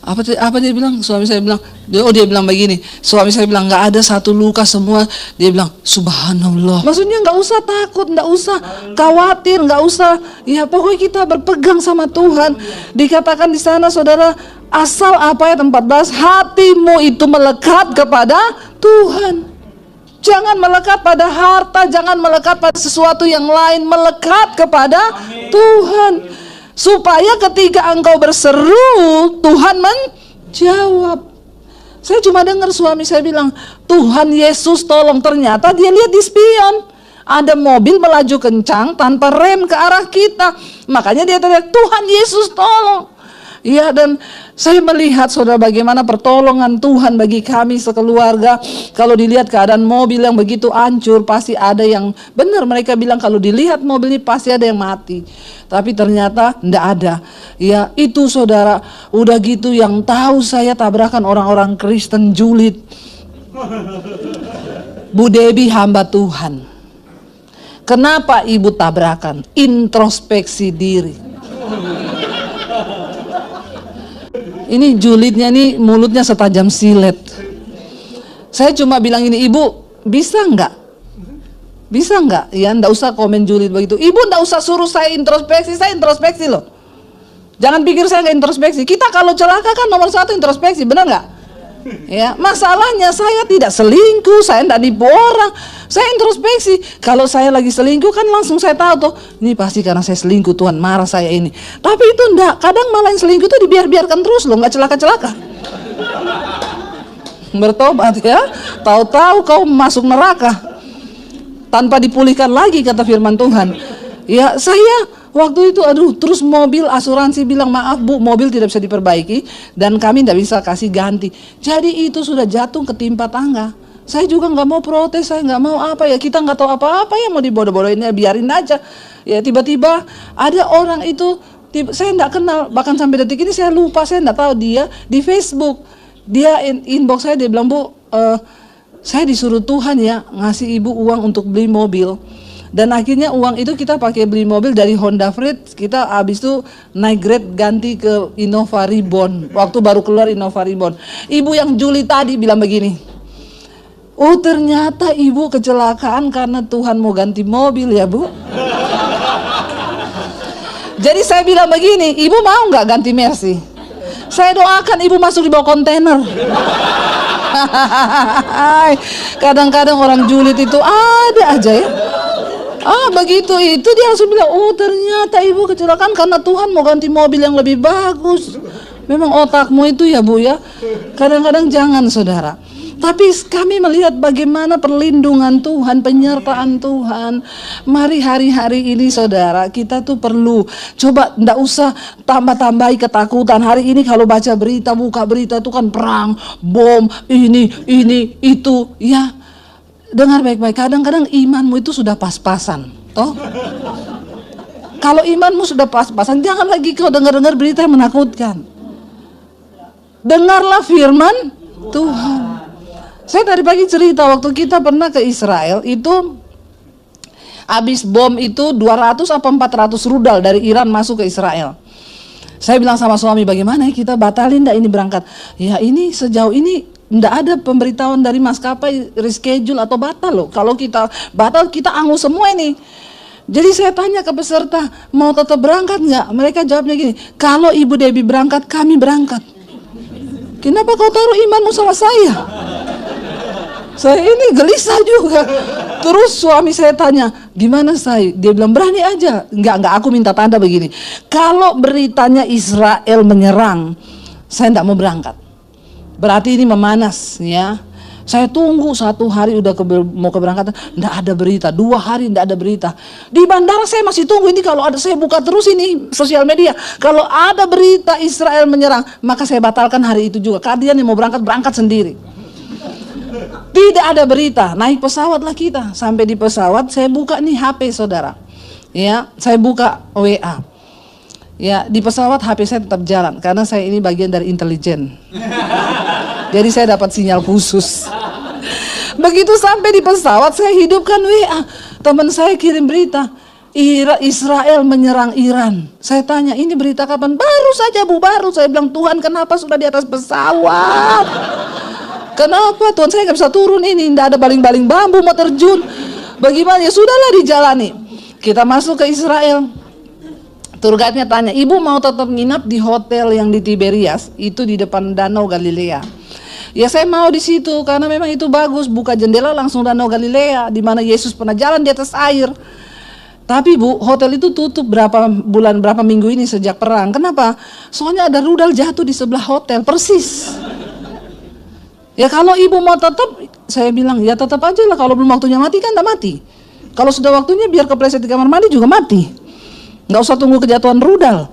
apa dia bilang? Suami saya bilang, dia bilang begini, suami saya bilang nggak ada satu luka semua. Dia bilang subhanallah. Maksudnya nggak usah takut, nggak usah khawatir, nggak usah, ya pokoknya kita berpegang sama Tuhan. Dikatakan di sana saudara, asal apa ayat 14, hatimu itu melekat kepada Tuhan. Jangan melekat pada harta, jangan melekat pada sesuatu yang lain, melekat kepada Tuhan. Supaya ketika engkau berseru, Tuhan menjawab. Saya cuma dengar suami saya bilang, Tuhan Yesus tolong. Ternyata dia lihat di spion, ada mobil melaju kencang tanpa rem ke arah kita. Makanya dia teriak, Tuhan Yesus tolong. Iya, dan saya melihat saudara bagaimana pertolongan Tuhan bagi kami sekeluarga. Kalau dilihat keadaan mobil yang begitu hancur, pasti ada yang benar. Mereka bilang kalau dilihat mobil ini pasti ada yang mati. Tapi ternyata enggak ada. Ya itu saudara, udah gitu yang tahu saya tabrakan orang-orang Kristen julid. Bu Debi hamba Tuhan. Kenapa ibu tabrakan? Introspeksi diri. Ini julidnya nih mulutnya setajam silet. Saya cuma bilang ini, ibu bisa nggak? Bisa nggak? Ya nggak usah komen julid begitu. Ibu nggak usah suruh saya introspeksi loh. Jangan pikir saya nggak introspeksi. Kita kalau celaka kan nomor 1 introspeksi, benar nggak? Ya, masalahnya saya tidak selingkuh, saya tidak nipu orang, saya introspeksi. Kalau saya lagi selingkuh kan langsung saya tahu tuh, ini pasti karena saya selingkuh, Tuhan marah saya ini. Tapi itu enggak, kadang malah yang selingkuh itu dibiarkan terus loh, nggak celaka-celaka. Bertobat ya, tahu-tahu kau masuk neraka tanpa dipulihkan lagi kata firman Tuhan. Ya saya waktu itu terus mobil asuransi bilang maaf Bu, mobil tidak bisa diperbaiki dan kami tidak bisa kasih ganti. Jadi itu sudah jatuh ketimpa tangga. Saya juga nggak mau protes, saya nggak mau apa ya, kita nggak tahu apa-apa ya, mau dibodoh-bodohin ya biarin aja. Ya tiba-tiba ada orang itu, saya nggak kenal, bahkan sampai detik ini saya lupa, saya nggak tahu dia di Facebook. Dia inbox saya, dia bilang Bu, saya disuruh Tuhan ya ngasih ibu uang untuk beli mobil. Dan akhirnya uang itu kita pakai beli mobil dari Honda Freed, kita habis itu naik grade ganti ke Innova Reborn. Waktu baru keluar Innova Reborn. Ibu yang Juli tadi bilang begini, oh ternyata ibu kecelakaan karena Tuhan mau ganti mobil ya Bu. Jadi saya bilang begini, ibu mau nggak ganti Mercy? Saya doakan ibu masuk di bawah kontainer. Kadang-kadang orang julid itu ada aja ya. Begitu itu dia langsung bilang, oh ternyata ibu kecelakaan karena Tuhan mau ganti mobil yang lebih bagus. Memang otakmu itu ya Bu ya. Kadang-kadang jangan saudara. Tapi kami melihat bagaimana perlindungan Tuhan, penyertaan Tuhan. Mari hari-hari ini saudara, kita tuh perlu coba ndak usah tambah-tambahi ketakutan. Hari ini kalau baca berita, buka berita itu kan perang, bom, ini, itu, ya. Dengar baik-baik, kadang-kadang imanmu itu sudah pas-pasan, toh? Kalau imanmu sudah pas-pasan, jangan lagi kau dengar-dengar berita yang menakutkan. Dengarlah firman Tuhan. Saya tadi pagi cerita waktu kita pernah ke Israel itu habis bom itu 200 apa 400 rudal dari Iran masuk ke Israel. Saya bilang sama suami, bagaimana ya kita batalin enggak ini berangkat? Ya ini sejauh ini enggak ada pemberitahuan dari maskapai reschedule atau batal loh. Kalau kita batal kita angus semua ini. Jadi saya tanya ke peserta, mau tetap berangkat enggak? Mereka jawabnya gini, kalau Ibu Debbie berangkat, kami berangkat. Kenapa kau taruh imanmu sama saya? Saya ini gelisah juga. Terus suami saya tanya, gimana saya? Dia bilang berani aja. Enggak, aku minta tanda begini. Kalau beritanya Israel menyerang, saya enggak mau berangkat. Berarti ini memanas ya. Saya tunggu 1 hari udah mau keberangkatan, enggak ada berita. 2 hari enggak ada berita. Di bandara saya masih tunggu ini, kalau ada saya buka terus ini sosial media. Kalau ada berita Israel menyerang, maka saya batalkan hari itu juga. Kalian yang mau berangkat sendiri. Tidak ada berita, naik pesawat lah kita. Sampai di pesawat saya buka nih HP saudara. Ya, saya buka WA. Ya, di pesawat HP saya tetap jalan karena saya ini bagian dari intelijen. Jadi saya dapat sinyal khusus. Begitu sampai di pesawat saya hidupkan WA. Teman saya kirim berita, Israel menyerang Iran. Saya tanya, ini berita kapan? Baru saja Bu, baru. Saya bilang, Tuhan kenapa sudah di atas pesawat? Kenapa Tuhan, saya nggak bisa turun ini, tidak ada baling-baling bambu mau terjun. Bagaimana? Ya sudahlah dijalani. Kita masuk ke Israel. Tour guide-nya tanya, Ibu mau tetap nginap di hotel yang di Tiberias, itu di depan Danau Galilea. Ya saya mau di situ karena memang itu bagus, buka jendela langsung Danau Galilea, di mana Yesus pernah jalan di atas air. Tapi Bu, hotel itu tutup berapa minggu ini sejak perang. Kenapa? Soalnya ada rudal jatuh di sebelah hotel, persis. Ya kalau Ibu mau tetap, saya bilang ya tetap aja lah, kalau belum waktunya mati kan enggak mati. Kalau sudah waktunya biar kepleset di kamar mandi juga mati. Nggak usah tunggu kejatuhan rudal.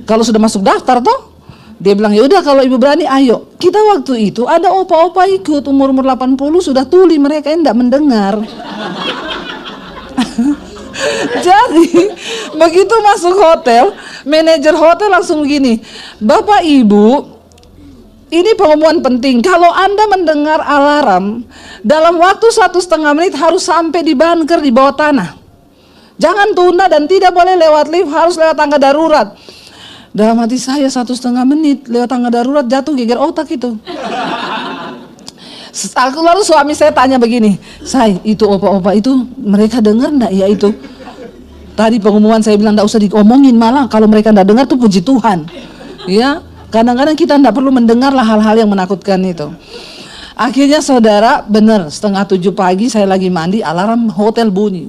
Kalau sudah masuk daftar toh, dia bilang ya udah kalau Ibu berani ayo. Kita waktu itu ada opa-opa ikut umur 80 sudah tuli, mereka enggak mendengar. Jadi begitu masuk hotel, manajer hotel langsung begini, Bapak Ibu, ini pengumuman penting. Kalau Anda mendengar alarm, dalam waktu 1,5 menit harus sampai di bunker di bawah tanah. Jangan tunda dan tidak boleh lewat lift, harus lewat tangga darurat. Dalam hati saya 1,5 menit lewat tangga darurat jatuh geger otak itu. Lalu suami saya tanya begini, Say, itu opa-opa itu mereka dengar enggak ya itu? Tadi pengumuman saya bilang enggak usah diomongin, malah kalau mereka enggak dengar tuh puji Tuhan. Ya, kadang-kadang kita enggak perlu mendengarlah hal-hal yang menakutkan itu. Akhirnya saudara, benar 6:30 pagi saya lagi mandi, alarm hotel bunyi.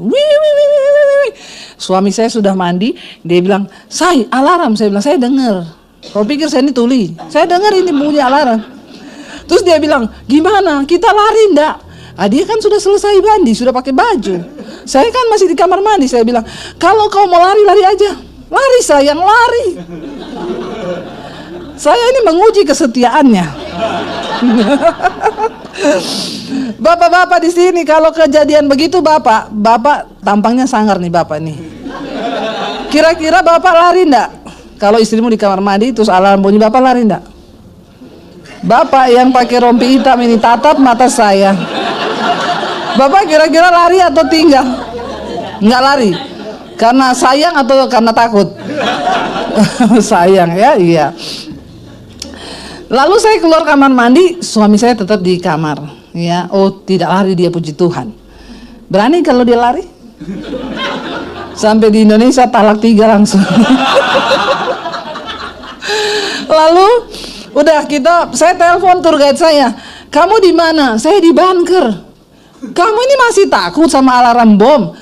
Suami saya sudah mandi, dia bilang, Say, alarm. Saya bilang, saya dengar. Kau pikir saya ini tuli? Saya dengar ini bunyi alarm. Terus dia bilang, gimana? Kita lari enggak? Dia kan sudah selesai mandi, sudah pakai baju. Saya kan masih di kamar mandi. Saya bilang, kalau kau mau lari, lari aja. Lari sayang, lari. Saya ini menguji kesetiaannya. Bapak-bapak di sini kalau kejadian begitu bapak tampangnya sangar nih bapak nih. Kira-kira bapak lari enggak? Kalau istrimu di kamar mandi terus alarm bunyi, bapak lari enggak? Bapak yang pakai rompi hitam ini tatap mata saya. Bapak kira-kira lari atau tinggal? Enggak lari. Karena sayang atau karena takut? Sayang ya, iya. Lalu saya keluar kamar mandi, suami saya tetap di kamar. Ya, oh tidak lari dia, puji Tuhan. Berani kalau dia lari? Sampai di Indonesia talak 3 langsung. Lalu udah saya telepon tour guide saya. Kamu di mana? Saya di bunker. Kamu ini masih takut sama alarm bom?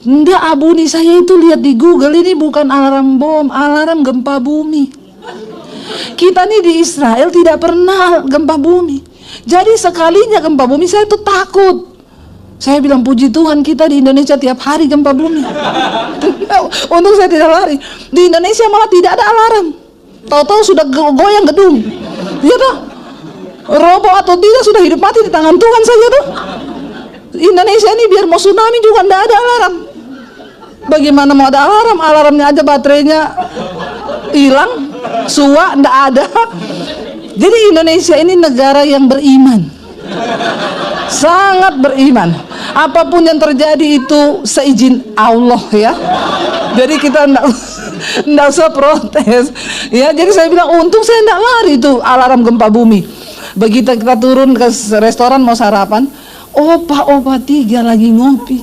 Enggak, Abu, nih saya itu lihat di Google, ini bukan alarm bom, alarm gempa bumi. Kita nih di Israel tidak pernah gempa bumi. Jadi sekalinya gempa bumi saya tuh takut. Saya bilang puji Tuhan kita di Indonesia tiap hari gempa bumi. Untung saya tidak lari. Di Indonesia malah tidak ada alarm. Tahu-tahu sudah goyang gedung. Iya toh? Roboh atau tidak sudah hidup mati di tangan Tuhan saja tuh. Indonesia ini biar mau tsunami juga tidak ada alarm. Bagaimana mau ada alarm? Alarmnya aja baterainya hilang, suah tidak ada. Jadi Indonesia ini negara yang beriman, sangat beriman. Apapun yang terjadi itu seizin Allah ya. Jadi kita tidak usah protes ya. Jadi saya bilang untung saya tidak lari itu alarm gempa bumi. Begitu kita turun ke restoran mau sarapan, opa 3 lagi ngopi.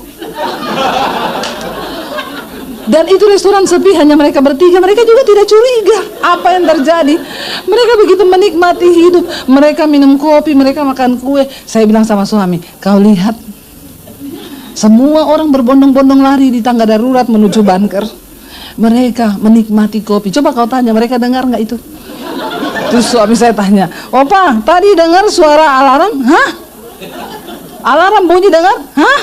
Dan itu restoran sepi, hanya mereka bertiga. Mereka juga tidak curiga apa yang terjadi. Mereka begitu menikmati hidup. Mereka minum kopi, mereka makan kue. Saya bilang sama suami, kau lihat, semua orang berbondong-bondong lari di tangga darurat menuju bunker. Mereka menikmati kopi. Coba kau tanya, mereka dengar nggak itu? Terus suami saya tanya, opa, tadi dengar suara alarm? Hah? Alarm bunyi dengar? Hah?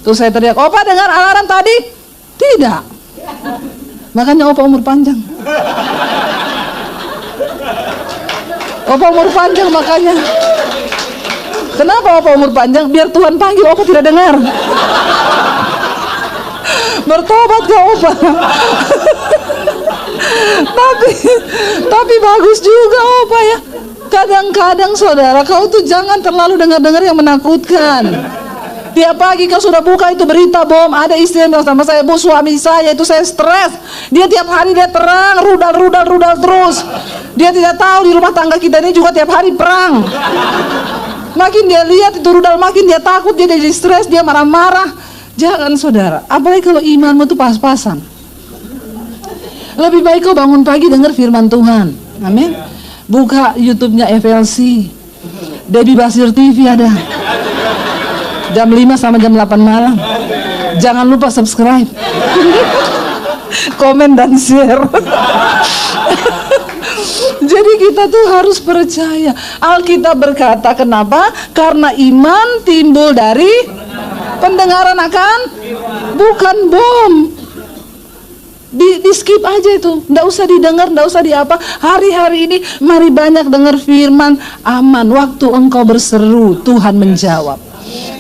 Terus saya teriak, opa dengar alarm tadi? Tidak. Makanya opa umur panjang. Opa umur panjang makanya. Kenapa opa umur panjang? Biar Tuhan panggil opa tidak dengar. Bertobat ke opa. tapi bagus juga opa ya. Kadang-kadang saudara, kau tuh jangan terlalu dengar-dengar yang menakutkan. Tiap pagi kau sudah buka itu berita bom. Ada istri yang bilang sama saya, Bu, suami saya itu saya stres. Dia tiap hari dia terang, rudal terus. Dia tidak tahu di rumah tangga kita ini juga tiap hari perang. Makin dia lihat itu rudal, makin dia takut, dia jadi stres, dia marah-marah. Jangan saudara, apalagi kalau imanmu itu pas-pasan. Lebih baik kau bangun pagi dengar firman Tuhan. Amin. Buka YouTube-nya FLC, Debbie Basir TV ada. Jam 5 sampai jam 8 malam. Jangan lupa subscribe, komen dan share. Jadi kita tuh harus percaya. Alkitab berkata kenapa? Karena iman timbul dari pendengaran akan, bukan bom. Di skip aja itu, nggak usah didengar, nggak usah diapa. Hari-hari ini mari banyak dengar firman, aman. Waktu engkau berseru, Tuhan menjawab.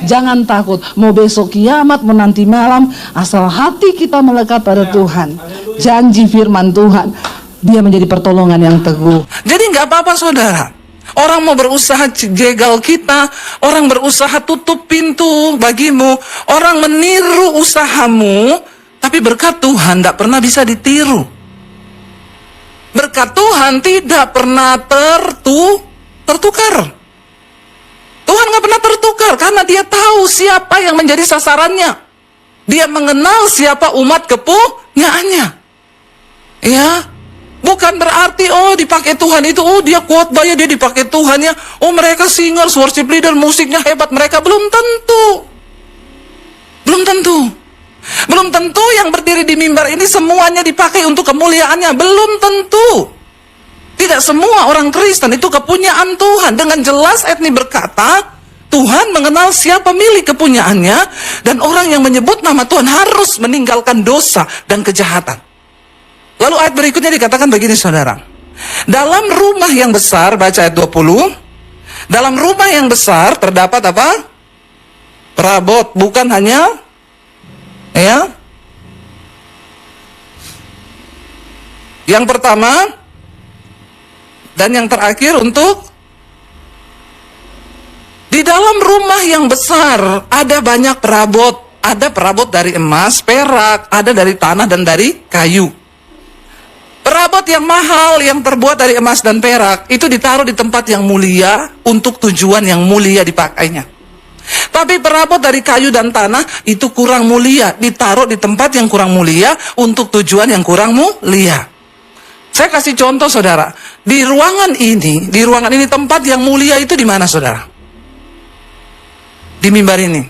Jangan takut, mau besok kiamat, mau nanti malam, asal hati kita melekat pada Tuhan. Janji firman Tuhan, dia menjadi pertolongan yang teguh. Jadi nggak apa-apa saudara. Orang mau berusaha jegal kita, orang berusaha tutup pintu bagimu, orang meniru usahamu, tapi berkat Tuhan tidak pernah bisa ditiru. Berkat Tuhan tidak pernah tertukar. Tuhan nggak pernah tertukar karena dia tahu siapa yang menjadi sasarannya. Dia mengenal siapa umat kepunyaannya. Ya, bukan berarti dipakai Tuhan itu dia khotbah ya, dia dipakai Tuhan ya. Mereka singers, worship leader, musiknya hebat. Mereka belum tentu. Belum tentu yang berdiri di mimbar ini semuanya dipakai untuk kemuliaannya. Belum tentu. Tidak semua orang Kristen itu kepunyaan Tuhan. Dengan jelas ayat ini berkata, Tuhan mengenal siapa milik kepunyaannya, dan orang yang menyebut nama Tuhan harus meninggalkan dosa dan kejahatan. Lalu ayat berikutnya dikatakan begini saudara. Dalam rumah yang besar, baca ayat 20. Dalam rumah yang besar terdapat apa? Perabot, bukan hanya ya. Yang pertama dan yang terakhir untuk di dalam rumah yang besar ada banyak perabot. Ada perabot dari emas, perak, ada dari tanah dan dari kayu. Perabot yang mahal yang terbuat dari emas dan perak itu ditaruh di tempat yang mulia untuk tujuan yang mulia dipakainya. Tapi perabot dari kayu dan tanah itu kurang mulia, ditaruh di tempat yang kurang mulia untuk tujuan yang kurang mulia. Saya kasih contoh saudara, di ruangan ini tempat yang mulia itu di mana saudara? Di mimbar ini.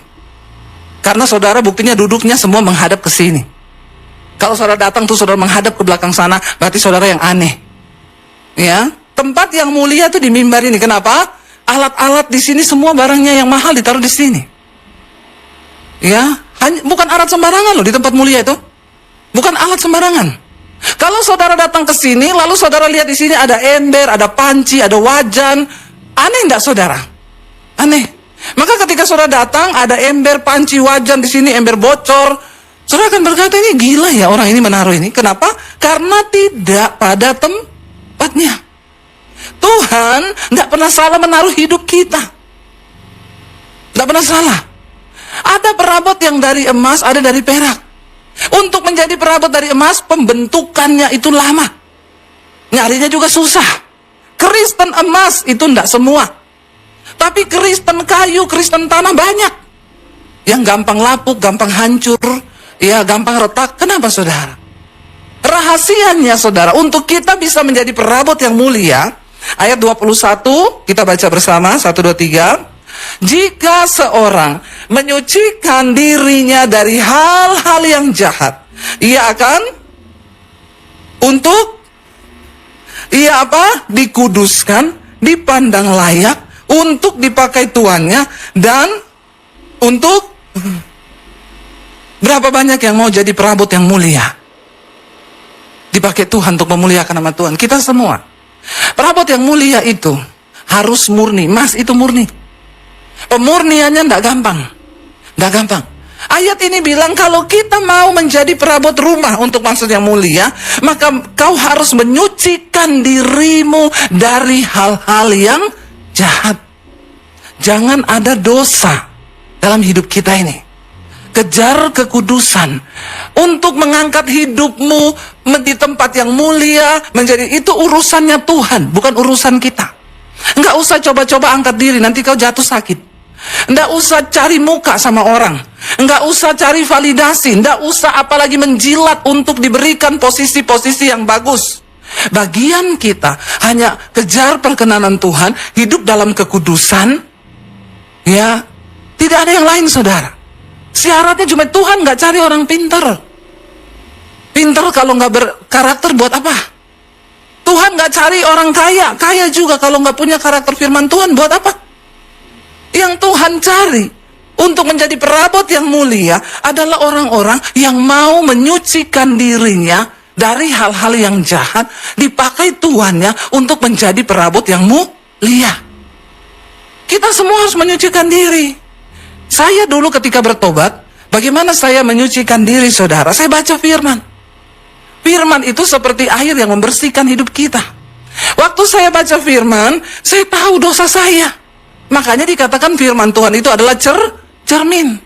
Karena saudara buktinya duduknya semua menghadap ke sini. Kalau saudara datang tuh saudara menghadap ke belakang sana, berarti saudara yang aneh. Ya, tempat yang mulia tuh di mimbar ini. Kenapa? Alat-alat di sini semua barangnya yang mahal ditaruh di sini. Ya, bukan alat sembarangan loh di tempat mulia itu. Bukan alat sembarangan. Kalau saudara datang ke sini, lalu saudara lihat di sini ada ember, ada panci, ada wajan, aneh enggak saudara? Aneh. Maka ketika saudara datang, ada ember, panci, wajan di sini, ember bocor, saudara akan berkata, ini gila ya orang ini menaruh ini. Kenapa? Karena tidak pada tempatnya. Tuhan nggak pernah salah menaruh hidup kita. Nggak pernah salah. Ada perabot yang dari emas, ada dari perak. Untuk menjadi perabot dari emas, pembentukannya itu lama. Nyarinya juga susah. Kristen emas itu nggak semua. Tapi Kristen kayu, Kristen tanah banyak. Yang gampang lapuk, gampang hancur, ya gampang retak. Kenapa saudara? Rahasianya saudara, untuk kita bisa menjadi perabot yang mulia, ayat 21, kita baca bersama, 1, 2, 3. Jika seorang menyucikan dirinya dari hal-hal yang jahat, ia akan dikuduskan, dipandang layak, untuk dipakai tuannya, dan untuk berapa banyak yang mau jadi perabot yang mulia? Dipakai Tuhan untuk memuliakan nama Tuhan. Kita semua. Perabot yang mulia itu harus murni. Mas itu murni. Pemurniannya tidak gampang. Tidak gampang. Ayat ini bilang kalau kita mau menjadi perabot rumah untuk maksud yang mulia, maka kau harus menyucikan dirimu dari hal-hal yang jahat. Jangan ada dosa dalam hidup kita ini. Kejar kekudusan untuk mengangkat hidupmu di tempat yang mulia, menjadi itu urusannya Tuhan, bukan urusan kita. Enggak usah coba-coba angkat diri, nanti kau jatuh sakit. Enggak usah cari muka sama orang, enggak usah cari validasi, enggak usah apalagi menjilat untuk diberikan posisi-posisi yang bagus. Bagian kita hanya kejar perkenanan Tuhan, hidup dalam kekudusan. Ya, tidak ada yang lain saudara. Syaratnya cuma Tuhan nggak cari orang pintar. Pintar kalau nggak berkarakter buat apa? Tuhan nggak cari orang kaya. Kaya juga kalau nggak punya karakter firman Tuhan buat apa? Yang Tuhan cari untuk menjadi perabot yang mulia adalah orang-orang yang mau menyucikan dirinya dari hal-hal yang jahat, dipakai Tuhannya untuk menjadi perabot yang mulia. Kita semua harus menyucikan diri. Saya dulu ketika bertobat, bagaimana saya menyucikan diri saudara? Saya baca firman. Firman itu seperti air yang membersihkan hidup kita. Waktu saya baca firman, saya tahu dosa saya. Makanya dikatakan firman Tuhan itu adalah cermin.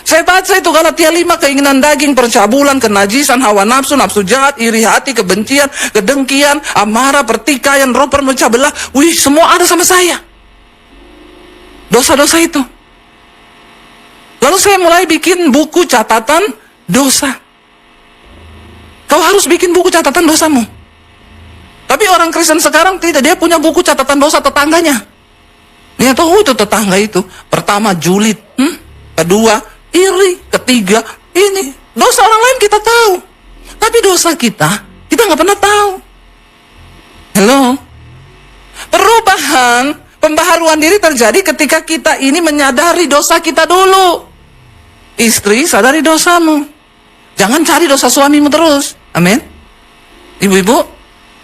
Saya baca itu Galatia 5, keinginan daging, percabulan, kenajisan, hawa nafsu, nafsu jahat, iri hati, kebencian, kedengkian, amarah, pertikaian, roh pemecah belah. Wih, semua ada sama saya. Dosa-dosa itu. Lalu saya mulai bikin buku catatan dosa. Kau harus bikin buku catatan dosamu. Tapi orang Kristen sekarang tidak, dia punya buku catatan dosa tetangganya. Dia tahu itu tetangga itu. Pertama julid, kedua iri, ketiga ini. Dosa orang lain kita tahu. Tapi dosa kita nggak pernah tahu. Hello? Perubahan Pembaharuan diri terjadi ketika kita ini menyadari dosa kita dulu. Istri, sadari dosamu. Jangan cari dosa suamimu terus. Amin. Ibu-ibu,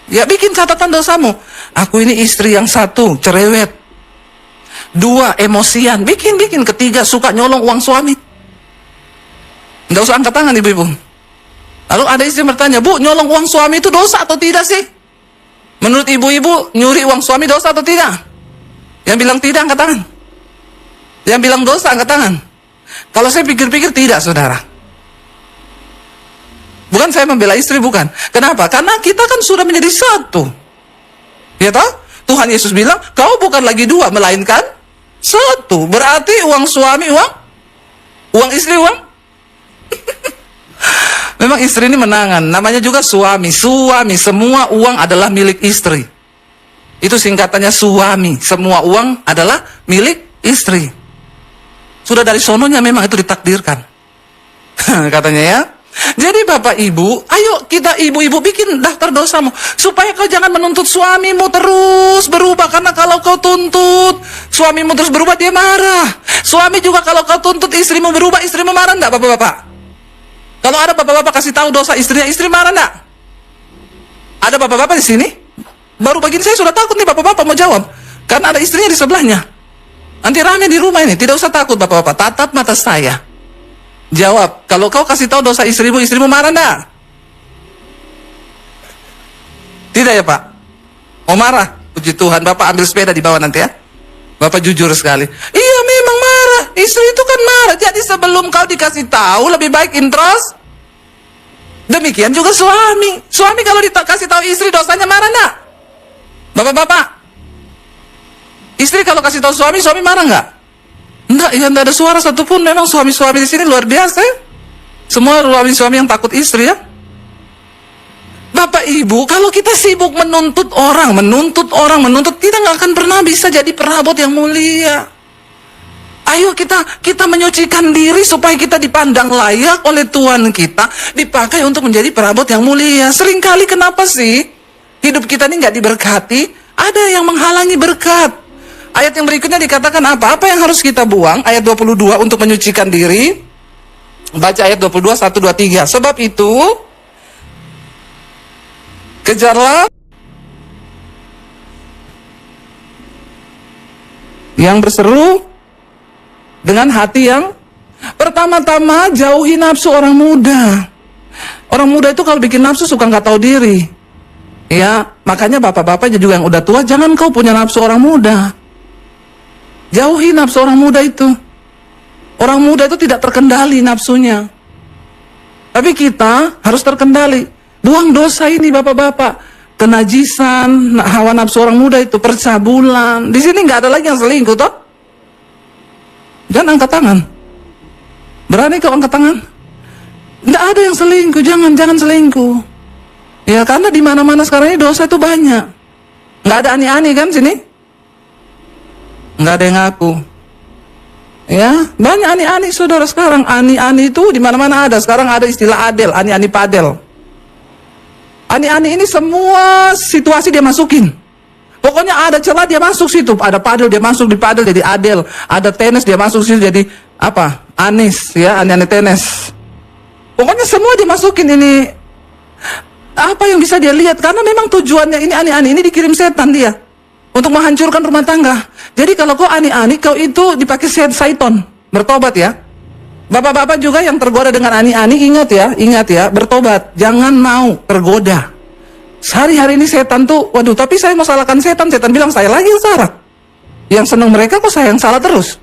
ya bikin catatan dosamu. Aku ini istri yang satu, cerewet. 2, emosian. Bikin. Ketiga, suka nyolong uang suami. Nggak usah angkat tangan, ibu-ibu. Lalu ada istri bertanya, Bu, nyolong uang suami itu dosa atau tidak sih? Menurut ibu-ibu, nyuri uang suami dosa atau tidak? Yang bilang tidak, angkat tangan. Yang bilang dosa, angkat tangan. Kalau saya pikir-pikir tidak, saudara. Bukan saya membela istri, bukan. Kenapa? Karena kita kan sudah menjadi satu. Ya toh? Tuhan Yesus bilang, kau bukan lagi 2, melainkan 1. Berarti uang suami, uang istri, uang. Memang istri ini menangan. Namanya juga suami. Semua uang adalah milik istri. Itu singkatannya suami. Semua uang adalah milik istri. Sudah dari sononya memang itu ditakdirkan. Katanya ya. Jadi Bapak Ibu, ayo kita ibu-ibu bikin daftar dosamu. Supaya kau jangan menuntut suamimu terus berubah. Karena kalau kau tuntut suamimu terus berubah, dia marah. Suami juga kalau kau tuntut istrimu berubah, istrimu marah enggak, Bapak-Bapak? Kalau ada Bapak-Bapak kasih tahu dosa istrinya, istri marah enggak? Ada Bapak-Bapak di sini? Baru bagian saya sudah takut nih Bapak-Bapak mau jawab. Karena ada istrinya di sebelahnya. Nanti rame di rumah ini. Tidak usah takut Bapak-Bapak. Tatap mata saya. Jawab. Kalau kau kasih tahu dosa istrimu, istrimu marah enggak? Tidak ya Pak? Oh marah. Puji Tuhan. Bapak ambil sepeda di bawah nanti ya. Bapak jujur sekali. Iya memang marah. Istri itu kan marah. Jadi sebelum kau dikasih tahu, lebih baik intros. Demikian juga suami. Suami kalau dikasih tahu istri dosanya marah enggak? Bapak-bapak, istri kalau kasih tahu suami, suami marah nggak? Enggak, ya enggak ada suara satupun. Memang suami-suami di sini luar biasa. Ya? Semua suami-suami yang takut istri ya. Bapak Ibu, kalau kita sibuk menuntut orang, kita nggak akan pernah bisa jadi perabot yang mulia. Ayo kita menyucikan diri supaya kita dipandang layak oleh Tuhan kita, dipakai untuk menjadi perabot yang mulia. Seringkali kenapa sih hidup kita ini nggak diberkati? Ada yang menghalangi berkat. Ayat yang berikutnya dikatakan apa? Apa yang harus kita buang? Ayat 22 untuk menyucikan diri. Baca ayat 22, 1, 2, 3. Sebab itu, kejarlah yang berseru dengan hati yang pertama-tama jauhi nafsu orang muda. Orang muda itu kalau bikin nafsu suka nggak tahu diri. Ya, makanya bapak-bapak juga yang udah tua, jangan kau punya nafsu orang muda. Jauhi nafsu orang muda itu. Orang muda itu tidak terkendali nafsunya. Tapi kita harus terkendali. Buang dosa ini bapak-bapak. Kenajisan, hawa nafsu orang muda itu, percabulan. Di sini nggak ada lagi yang selingkuh, toh? Jangan angkat tangan. Berani kau angkat tangan? Nggak ada yang selingkuh, jangan selingkuh. Ya karena di mana-mana sekarang ini dosa itu banyak. Nggak ada ani-ani kan sini? Nggak ada yang ngaku. Ya banyak ani-ani saudara sekarang. Ani-ani itu di mana-mana ada. Sekarang ada istilah adel, ani-ani padel. Ani-ani ini semua situasi dia masukin. Pokoknya ada celah dia masuk situ. Ada padel dia masuk di padel jadi adel. Ada tenis dia masuk situ jadi apa? Anis ya, ani-ani tenis. Pokoknya semua dimasukin ini. Apa yang bisa dia lihat? Karena memang tujuannya ini ani-ani ini dikirim setan dia untuk menghancurkan rumah tangga. Jadi kalau kau ani-ani, kau itu dipakai syaiton. Bertobat ya. Bapak-bapak juga yang tergoda dengan ani-ani, ingat ya, bertobat. Jangan mau tergoda. Sehari-hari ini setan tuh, waduh, tapi saya mau salahkan setan. Setan bilang saya lagi yang salah. Yang senang mereka kok saya yang salah terus.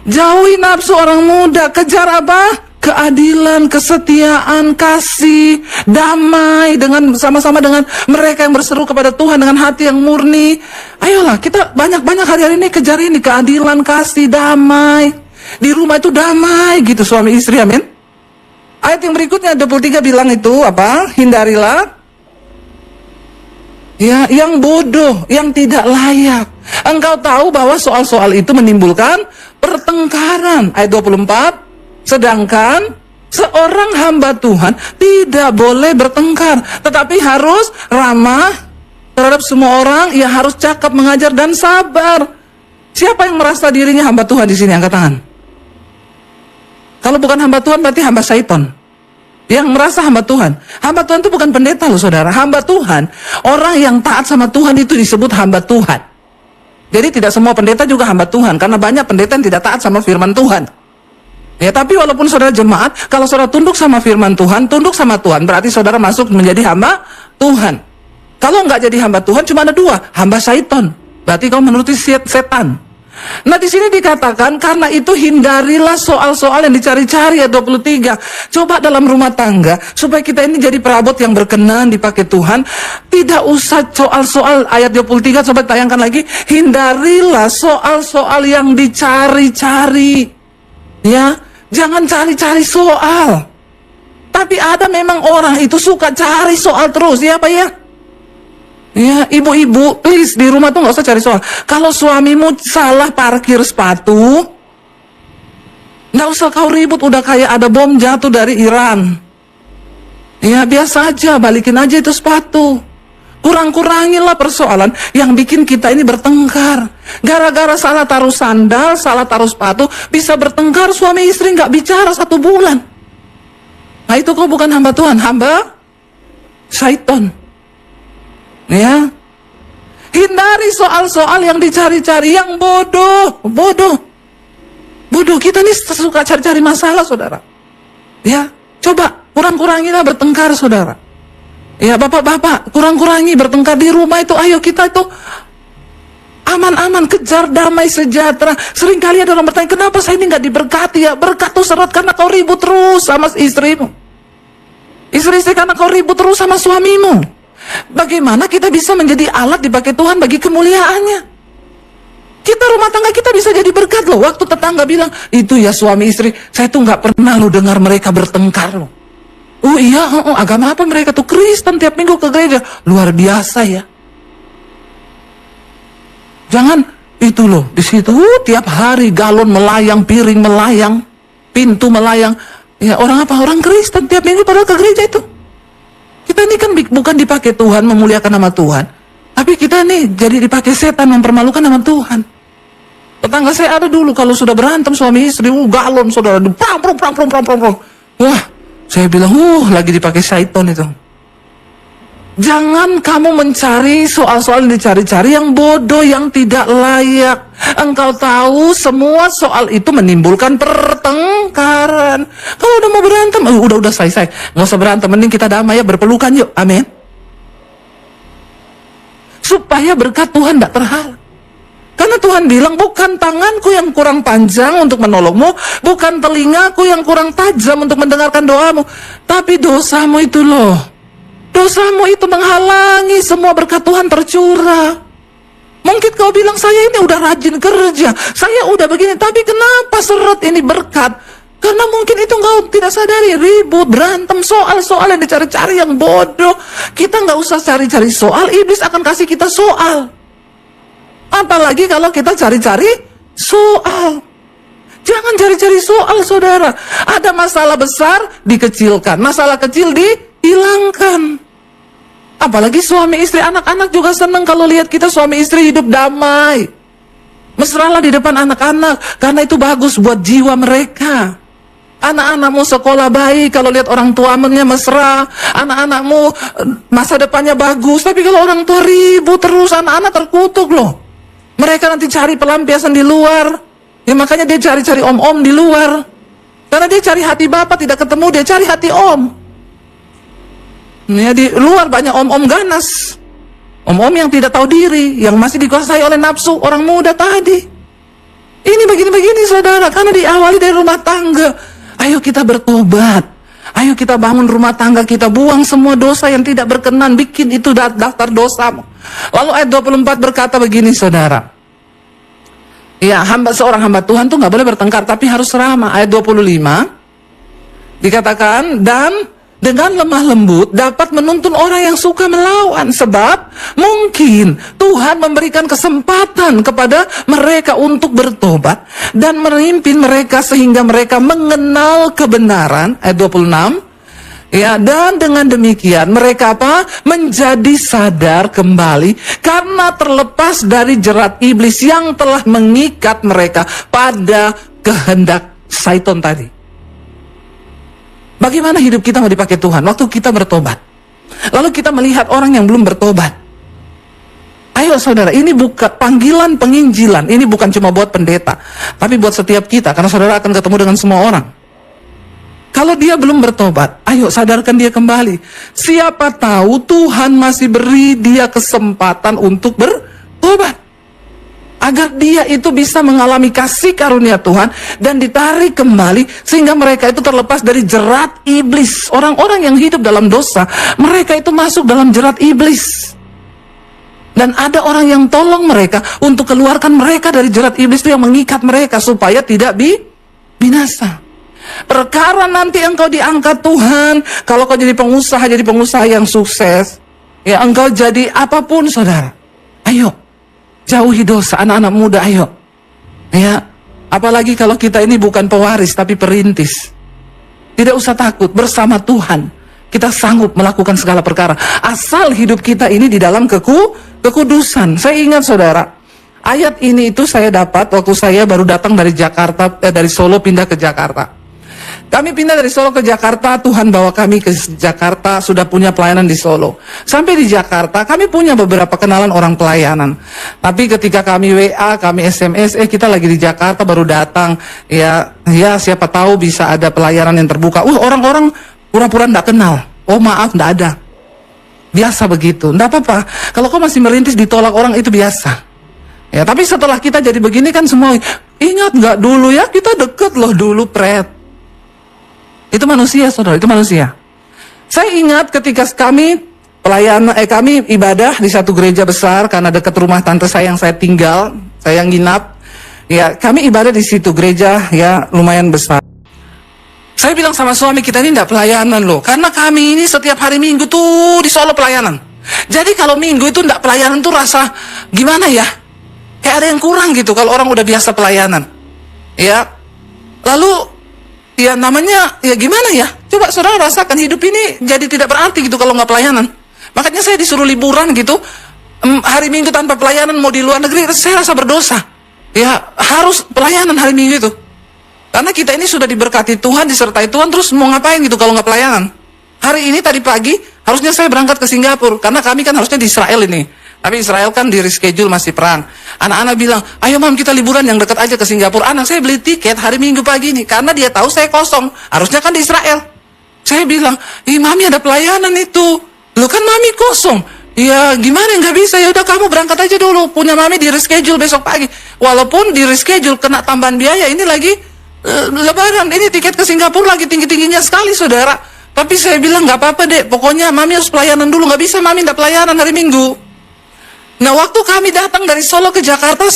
Jauhi nafsu orang muda, kejar apa? Keadilan, kesetiaan, kasih, damai dengan sama-sama dengan mereka yang berseru kepada Tuhan dengan hati yang murni. Ayolah kita banyak-banyak hari-hari ini kejar ini keadilan, kasih, damai. Di rumah itu damai gitu suami istri, amin. Ayat yang berikutnya 23 bilang itu apa? Hindarilah ya yang bodoh, yang tidak layak. Engkau tahu bahwa soal-soal itu menimbulkan pertengkaran. Ayat 24. Sedangkan seorang hamba Tuhan tidak boleh bertengkar, tetapi harus ramah Terhadap semua orang, ia harus cakap, mengajar, dan sabar. Siapa yang merasa dirinya hamba Tuhan di sini? Angkat tangan. Kalau bukan hamba Tuhan, berarti hamba syaitan. Yang merasa hamba Tuhan. Hamba Tuhan itu bukan pendeta loh saudara. Hamba Tuhan, orang yang taat sama Tuhan itu disebut hamba Tuhan. Jadi tidak semua pendeta juga hamba Tuhan. Karena banyak pendeta yang tidak taat sama firman Tuhan. Ya, tapi walaupun saudara jemaat, kalau saudara tunduk sama firman Tuhan, tunduk sama Tuhan, berarti saudara masuk menjadi hamba Tuhan. Kalau nggak jadi hamba Tuhan, cuma ada dua, hamba syaitan. Berarti kau menuruti setan. Nah, di sini dikatakan, karena itu hindarilah soal-soal yang dicari-cari, ayat 23. Coba dalam rumah tangga, supaya kita ini jadi perabot yang berkenan dipakai Tuhan. Tidak usah soal-soal, ayat 23, coba tayangkan lagi. Hindarilah soal-soal yang dicari-cari. Ya, jangan cari-cari soal. Tapi ada memang orang itu suka cari soal terus, ya Pak ya? Ya, ibu-ibu, please di rumah tuh nggak usah cari soal. Kalau suamimu salah parkir sepatu, nggak usah kau ribut, udah kayak ada bom jatuh dari Iran. Ya, biasa aja, balikin aja itu sepatu. Kurang-kurangilah persoalan yang bikin kita ini bertengkar. Gara-gara salah taruh sandal, salah taruh sepatu, bisa bertengkar suami istri nggak bicara 1 bulan. Nah, itu kau bukan hamba Tuhan, hamba syaitan. Ya, hindari soal-soal yang dicari-cari, yang bodoh. Kita nih suka cari-cari masalah, saudara. Ya, coba kurang-kurangilah bertengkar, saudara. Ya, bapak-bapak, kurang-kurangi bertengkar di rumah itu. Ayo kita itu aman-aman, kejar damai sejahtera. Seringkali ada orang bertanya, kenapa saya ini nggak diberkati ya? Berkat tuh seret karena kau ribut terus sama istrimu. Istri-istri karena kau ribut terus sama suamimu. Bagaimana kita bisa menjadi alat dipakai Tuhan bagi kemuliaannya? Kita rumah tangga kita bisa jadi berkat loh. Waktu tetangga bilang, itu ya suami istri, saya tuh nggak pernah lo dengar mereka bertengkar loh. Oh iya, agama apa mereka tuh? Kristen, tiap minggu ke gereja. Luar biasa ya. Jangan itu loh, di situ tiap hari galon melayang, piring melayang, pintu melayang. Ya orang apa? Orang Kristen tiap minggu pada ke gereja itu. Kita ini kan bukan dipakai Tuhan memuliakan nama Tuhan, tapi kita nih jadi dipakai setan mempermalukan nama Tuhan. Tetangga saya ada dulu kalau sudah berantem suami istri, galon saudara, prang. Wah, saya bilang, lagi dipakai syaitan itu. Jangan kamu mencari soal-soal yang dicari-cari yang bodoh, yang tidak layak. Engkau tahu semua soal itu menimbulkan pertengkaran. Kalau udah mau berantem, udah selesai. Nggak usah berantem, mending kita damai ya, berpelukan yuk. Amin. Supaya berkat Tuhan tidak terhalang. Karena Tuhan bilang, bukan tanganku yang kurang panjang untuk menolongmu, bukan telingaku yang kurang tajam untuk mendengarkan doamu, tapi dosamu itu loh. Dosamu itu menghalangi semua berkat Tuhan tercurah. Mungkin kau bilang, saya ini udah rajin kerja, saya udah begini, tapi kenapa seret ini berkat? Karena mungkin itu kau tidak sadari, ribut, berantem, soal-soal yang dicari-cari yang bodoh. Kita nggak usah cari-cari soal, iblis akan kasih kita soal. Apalagi kalau kita cari-cari soal. Jangan cari-cari soal, saudara. Ada masalah besar, dikecilkan. Masalah kecil dihilangkan. Apalagi suami istri, anak-anak juga senang kalau lihat kita suami istri hidup damai. Mesralah di depan anak-anak, karena itu bagus buat jiwa mereka. Anak-anakmu sekolah baik, kalau lihat orang tuanya mesra. Anak-anakmu masa depannya bagus, tapi kalau orang tua ribut terus, anak-anak terkutuk loh. Mereka nanti cari pelampiasan di luar. Ya makanya dia cari-cari om-om di luar. Karena dia cari hati bapak, tidak ketemu, dia cari hati om. Ya, di luar banyak om-om ganas, om-om yang tidak tahu diri, yang masih dikuasai oleh nafsu orang muda tadi. Ini begini-begini saudara, karena diawali dari rumah tangga. Ayo kita bertobat, ayo kita bangun rumah tangga kita, buang semua dosa yang tidak berkenan, bikin itu daftar dosamu. Lalu ayat 24 berkata begini saudara, ya seorang hamba Tuhan tuh nggak boleh bertengkar, tapi harus ramah. Ayat 25 dikatakan, dan dengan lemah lembut dapat menuntun orang yang suka melawan, sebab mungkin Tuhan memberikan kesempatan kepada mereka untuk bertobat dan memimpin mereka sehingga mereka mengenal kebenaran. Ayat 26, Ya, dan dengan demikian mereka apa? Menjadi sadar kembali karena terlepas dari jerat iblis yang telah mengikat mereka pada kehendak Syaitan tadi. Bagaimana hidup kita mau dipakai Tuhan waktu kita bertobat? Lalu kita melihat orang yang belum bertobat. Ayo saudara, ini bukan panggilan penginjilan, ini bukan cuma buat pendeta, tapi buat setiap kita, karena saudara akan ketemu dengan semua orang. Kalau dia belum bertobat, ayo sadarkan dia kembali. Siapa tahu Tuhan masih beri dia kesempatan untuk bertobat. Agar dia itu bisa mengalami kasih karunia Tuhan dan ditarik kembali sehingga mereka itu terlepas dari jerat iblis. Orang-orang yang hidup dalam dosa, mereka itu masuk dalam jerat iblis. Dan ada orang yang tolong mereka untuk keluarkan mereka dari jerat iblis itu yang mengikat mereka supaya tidak binasa. Perkara nanti engkau diangkat Tuhan, kalau kau jadi pengusaha yang sukses, ya engkau jadi apapun saudara. Ayo, jauhi dosa, anak-anak muda, ayo. Ya, apalagi kalau kita ini bukan pewaris tapi perintis. Tidak usah takut, bersama Tuhan kita sanggup melakukan segala perkara. Asal hidup kita ini di dalam kekudusan. Saya ingat saudara, ayat ini itu saya dapat waktu saya baru datang dari Jakarta, dari Solo pindah ke Jakarta. Kami pindah dari Solo ke Jakarta, Tuhan bawa kami ke Jakarta, sudah punya pelayanan di Solo. Sampai di Jakarta, kami punya beberapa kenalan orang pelayanan. Tapi ketika kami WA, kami SMS, kita lagi di Jakarta baru datang. Ya siapa tahu bisa ada pelayanan yang terbuka. Orang-orang pura-pura enggak kenal. Oh maaf, enggak ada. Biasa begitu, enggak apa-apa. Kalau kau masih merintis ditolak orang itu biasa. Ya, tapi setelah kita jadi begini kan semua, ingat enggak dulu ya, kita deket loh dulu, Pret. Itu manusia saudara, itu manusia. Saya ingat ketika kami ibadah di satu gereja besar karena dekat rumah tante saya yang saya tinggal, saya nginap. Ya, kami ibadah di situ gereja ya lumayan besar. Saya bilang sama suami kita ini tidak pelayanan loh, karena kami ini setiap hari Minggu tuh di Solo pelayanan. Jadi kalau Minggu itu tidak pelayanan tuh rasa gimana ya? Kayak ada yang kurang gitu kalau orang udah biasa pelayanan. Ya, lalu ya namanya, ya gimana ya? Coba saudara rasakan hidup ini jadi tidak berarti gitu kalau nggak pelayanan. Makanya saya disuruh liburan gitu, hari Minggu tanpa pelayanan mau di luar negeri, saya rasa berdosa. Ya harus pelayanan hari Minggu itu. Karena kita ini sudah diberkati Tuhan, disertai Tuhan, terus mau ngapain gitu kalau nggak pelayanan? Hari ini tadi pagi, harusnya saya berangkat ke Singapura, karena kami kan harusnya di Israel ini. Tapi Israel kan di reschedule masih perang. Anak-anak bilang, ayo mam kita liburan yang dekat aja ke Singapura. Anak saya beli tiket hari Minggu pagi ini, karena dia tahu saya kosong. Harusnya kan di Israel. Saya bilang, mami ada pelayanan itu. Loh kan mami kosong. Ya gimana nggak bisa, ya udah kamu berangkat aja dulu. Punya mami di reschedule besok pagi. Walaupun di reschedule kena tambahan biaya, ini lagi lebaran. Ini tiket ke Singapura lagi tinggi-tingginya sekali saudara. Tapi saya bilang nggak apa-apa deh. Pokoknya mami harus pelayanan dulu. Nggak bisa mami nggak pelayanan hari Minggu. Nah waktu kami datang dari Solo ke Jakarta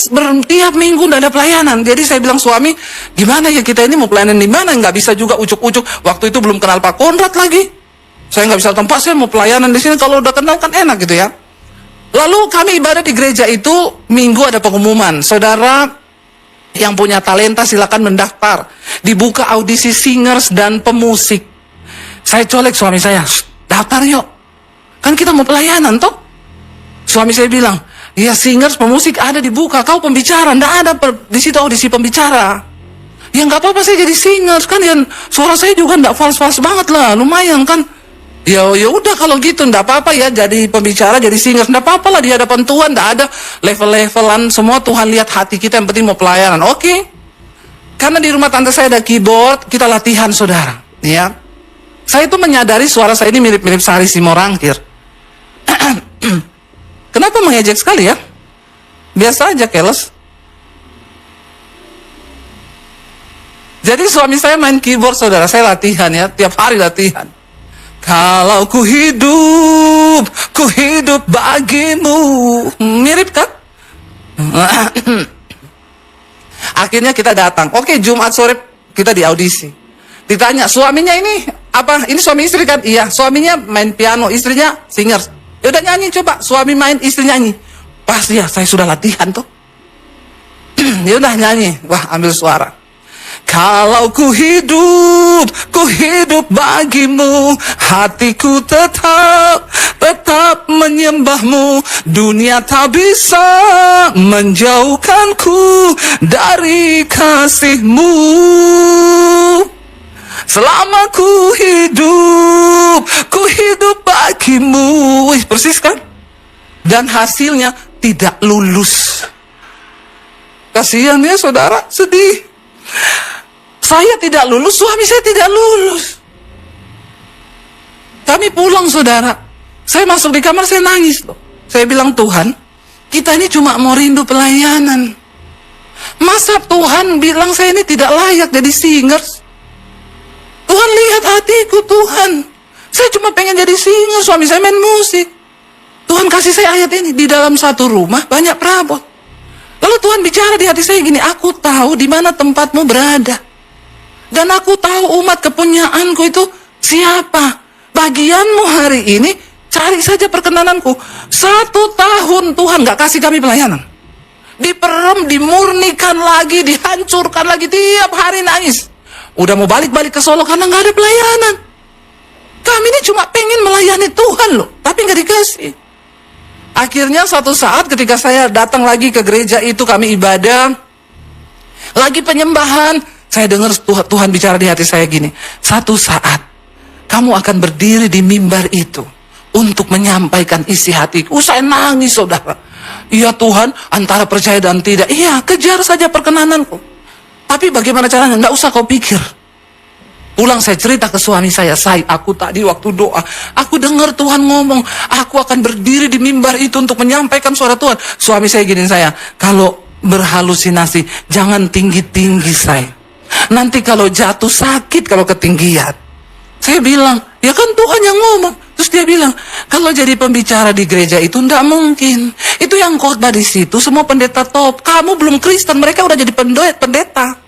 tiap minggu nggak ada pelayanan. Jadi saya bilang suami, gimana ya kita ini mau pelayanan di mana? Nggak bisa juga ujuk-ujuk. Waktu itu belum kenal Pak Konrad lagi. Saya nggak bisa tempat, saya mau pelayanan di sini. Kalau udah kenal kan enak gitu ya. Lalu kami ibadah di gereja itu, minggu ada pengumuman. Saudara yang punya talenta silakan mendaftar. Dibuka audisi singers dan pemusik. Saya colek suami saya, daftar yuk. Kan kita mau pelayanan toh. Suami saya bilang, ya singers, pemusik ada dibuka, kau pembicara, ndak ada di situ audisi pembicara. Ya nggak apa-apa saya jadi singers kan, ya suara saya juga ndak fals-fals banget lah, lumayan kan. Ya udah kalau gitu ndak apa-apa ya jadi pembicara, jadi singers, ndak apa-apa lah di hadapan Tuhan, ndak ada level-levelan, semua Tuhan lihat hati kita, yang penting mau pelayanan, oke. Karena di rumah tante saya ada keyboard, kita latihan saudara, ya. Saya itu menyadari suara saya ini mirip-mirip Sari Simorangkir. Kenapa mengejek sekali ya? Biasa aja, keles. Jadi suami saya main keyboard, saudara. Saya latihan ya, tiap hari latihan. Kalau ku hidup bagimu. Mirip kan? Akhirnya kita datang. Oke, Jumat sore kita di audisi. Ditanya, suaminya ini apa? Ini suami istri kan? Iya, suaminya main piano, istrinya singers. Ya udah nyanyi coba, suami main, istri nyanyi. Pas ya, saya sudah latihan tuh. Ya udah nyanyi, wah ambil suara. Kalau ku hidup bagimu, hatiku tetap menyembahmu. Dunia tak bisa menjauhkanku dari kasihmu. Selama ku hidup bagimu. Wih, persis kan? Dan hasilnya tidak lulus. Kasihan ya saudara, sedih. Saya tidak lulus, suami saya tidak lulus. Kami pulang saudara. Saya masuk di kamar, saya nangis loh. Saya bilang, Tuhan, kita ini cuma mau rindu pelayanan. Masa Tuhan bilang saya ini tidak layak jadi singers? Tuhan lihat hatiku Tuhan. Saya cuma pengen jadi singer, suami saya main musik. Tuhan kasih saya ayat ini, di dalam satu rumah banyak perabot. Lalu Tuhan bicara di hati saya gini, aku tahu di mana tempatmu berada. Dan aku tahu umat kepunyaanku itu siapa. Bagianmu hari ini, cari saja perkenananku. 1 tahun Tuhan gak kasih kami pelayanan. Diperem, dimurnikan lagi, dihancurkan lagi, tiap hari nangis. Udah mau balik-balik ke Solo karena gak ada pelayanan. Kami ini cuma pengen melayani Tuhan loh, tapi gak dikasih. Akhirnya suatu saat ketika saya datang lagi ke gereja itu, kami ibadah, lagi penyembahan, saya dengar Tuhan bicara di hati saya gini, satu saat kamu akan berdiri di mimbar itu untuk menyampaikan isi hatiku. Saya nangis saudara. Iya Tuhan, antara percaya dan tidak, iya kejar saja perkenananku. Tapi bagaimana caranya? Nggak usah kau pikir. Pulang saya cerita ke suami saya, aku tadi waktu doa, aku dengar Tuhan ngomong, aku akan berdiri di mimbar itu untuk menyampaikan suara Tuhan. Suami saya gini saya, kalau berhalusinasi, jangan tinggi-tinggi saya. Nanti kalau jatuh sakit kalau ketinggian. Saya bilang, ya kan Tuhan yang ngomong. Terus dia bilang, kalau jadi pembicara di gereja itu enggak mungkin. Itu yang khotbah di situ, semua pendeta top. Kamu belum Kristen, mereka udah jadi pendeta.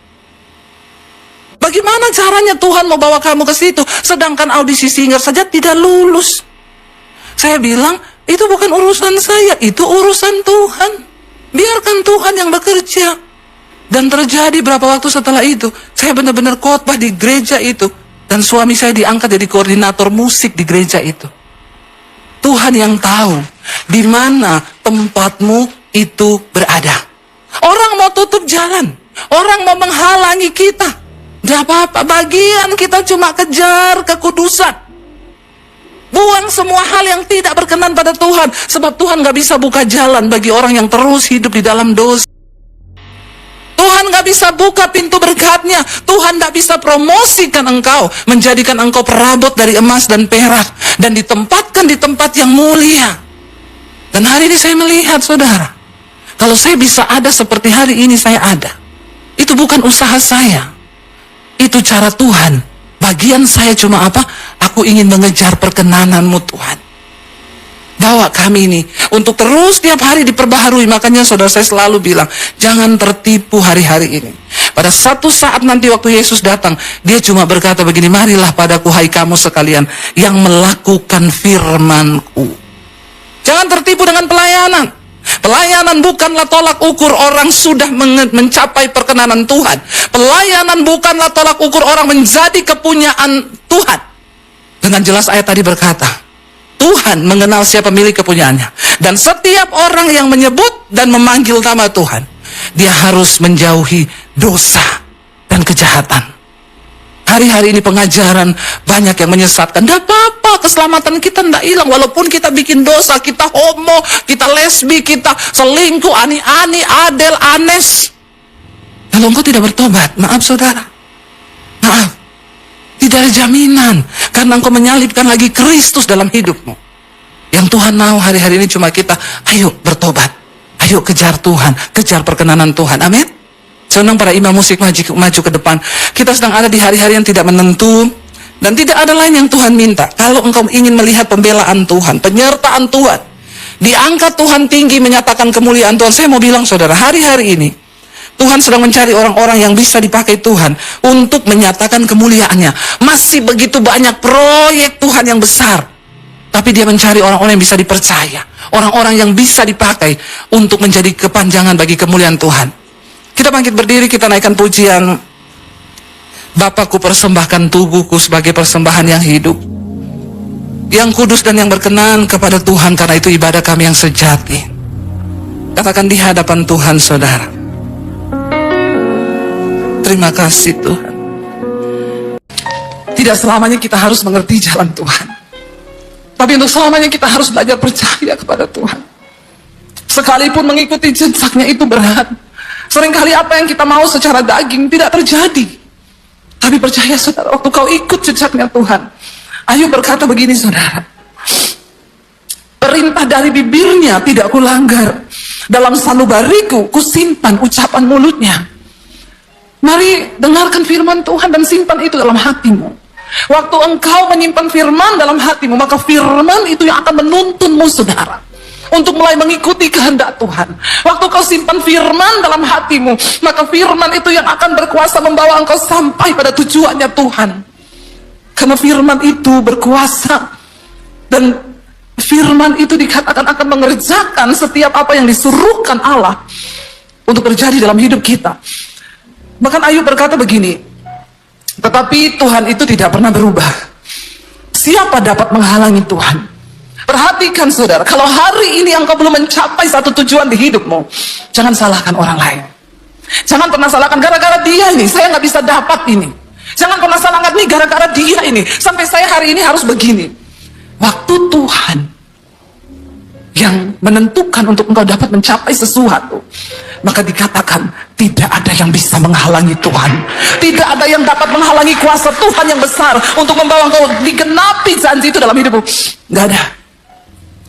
Bagaimana caranya Tuhan mau bawa kamu ke situ? Sedangkan audisi singer saja tidak lulus. Saya bilang, itu bukan urusan saya, itu urusan Tuhan. Biarkan Tuhan yang bekerja. Dan terjadi berapa waktu setelah itu, saya benar-benar khotbah di gereja itu. Dan suami saya diangkat jadi koordinator musik di gereja itu. Tuhan yang tahu di mana tempatmu itu berada. Orang mau tutup jalan, orang mau menghalangi kita. Tidak apa-apa, bagian kita cuma kejar kekudusan. Buang semua hal yang tidak berkenan pada Tuhan. Sebab Tuhan gak bisa buka jalan bagi orang yang terus hidup di dalam dosa. Tuhan gak bisa buka pintu berkatnya. Tuhan gak bisa promosikan engkau, menjadikan engkau perabot dari emas dan perak, dan ditempatkan di tempat yang mulia. Dan hari ini saya melihat saudara, kalau saya bisa ada seperti hari ini saya ada, itu bukan usaha saya, itu cara Tuhan. Bagian saya cuma apa? Aku ingin mengejar perkenananmu Tuhan. Bawa kami ini untuk terus tiap hari diperbaharui. Makanya saudara saya selalu bilang, jangan tertipu hari-hari ini. Pada satu saat nanti waktu Yesus datang, dia cuma berkata begini, marilah padaku hai kamu sekalian yang melakukan firman-Ku. Jangan tertipu dengan pelayanan. Pelayanan bukanlah tolak ukur orang sudah mencapai perkenanan Tuhan. Pelayanan bukanlah tolak ukur orang menjadi kepunyaan Tuhan. Dengan jelas ayat tadi berkata, Tuhan mengenal siapa milik kepunyaannya. Dan setiap orang yang menyebut dan memanggil nama Tuhan, dia harus menjauhi dosa dan kejahatan. Hari-hari ini pengajaran banyak yang menyesatkan. Tidak apa-apa, keselamatan kita tidak hilang. Walaupun kita bikin dosa, kita homo, kita lesbi, kita selingkuh, ani-ani, adel, anes. Kalau engkau tidak bertobat, maaf saudara, maaf, tidak ada jaminan. Karena engkau menyalibkan lagi Kristus dalam hidupmu. Yang Tuhan mau hari-hari ini cuma kita, ayo bertobat, ayo kejar Tuhan, kejar perkenanan Tuhan, amin. Senang para imam musik maju ke depan. Kita sedang ada di hari-hari yang tidak menentu, dan tidak ada lain yang Tuhan minta. Kalau engkau ingin melihat pembelaan Tuhan, penyertaan Tuhan, diangkat Tuhan tinggi, menyatakan kemuliaan Tuhan. Saya mau bilang saudara, hari-hari ini Tuhan sedang mencari orang-orang yang bisa dipakai Tuhan untuk menyatakan kemuliaannya. Masih begitu banyak proyek Tuhan yang besar, tapi dia mencari orang-orang yang bisa dipercaya, orang-orang yang bisa dipakai untuk menjadi kepanjangan bagi kemuliaan Tuhan. Kita bangkit berdiri, kita naikkan pujian Bapa, ku persembahkan tubuhku sebagai persembahan yang hidup, yang kudus dan yang berkenan kepada Tuhan, karena itu ibadah kami yang sejati. Katakan di hadapan Tuhan, saudara. Terima kasih Tuhan. Tidak selamanya kita harus mengerti jalan Tuhan, tapi untuk selamanya kita harus belajar percaya kepada Tuhan. Sekalipun mengikuti jejaknya itu berat. Seringkali apa yang kita mau secara daging tidak terjadi. Tapi percaya saudara, waktu kau ikut jejaknya Tuhan. Ayub berkata begini saudara, perintah dari bibirnya tidak kulanggar, dalam sanubariku kusimpan ucapan mulutnya. Mari dengarkan firman Tuhan dan simpan itu dalam hatimu. Waktu engkau menyimpan firman dalam hatimu, maka firman itu yang akan menuntunmu saudara, untuk mulai mengikuti kehendak Tuhan. Waktu kau simpan firman dalam hatimu, maka firman itu yang akan berkuasa membawa engkau sampai pada tujuannya Tuhan. Karena firman itu berkuasa, dan firman itu dikatakan akan mengerjakan setiap apa yang disuruhkan Allah untuk terjadi dalam hidup kita. Bahkan Ayub berkata begini, tetapi Tuhan itu tidak pernah berubah. Siapa dapat menghalangi Tuhan? Perhatikan saudara, kalau hari ini engkau belum mencapai satu tujuan di hidupmu, jangan salahkan orang lain. Jangan pernah salahkan gara-gara dia ini saya nggak bisa dapat ini. Jangan pernah salahkan nih gara-gara dia ini sampai saya hari ini harus begini. Waktu Tuhan yang menentukan untuk engkau dapat mencapai sesuatu, maka dikatakan tidak ada yang bisa menghalangi Tuhan. Tidak ada yang dapat menghalangi kuasa Tuhan yang besar untuk membawa engkau digenapi janji itu dalam hidupmu. Nggak ada.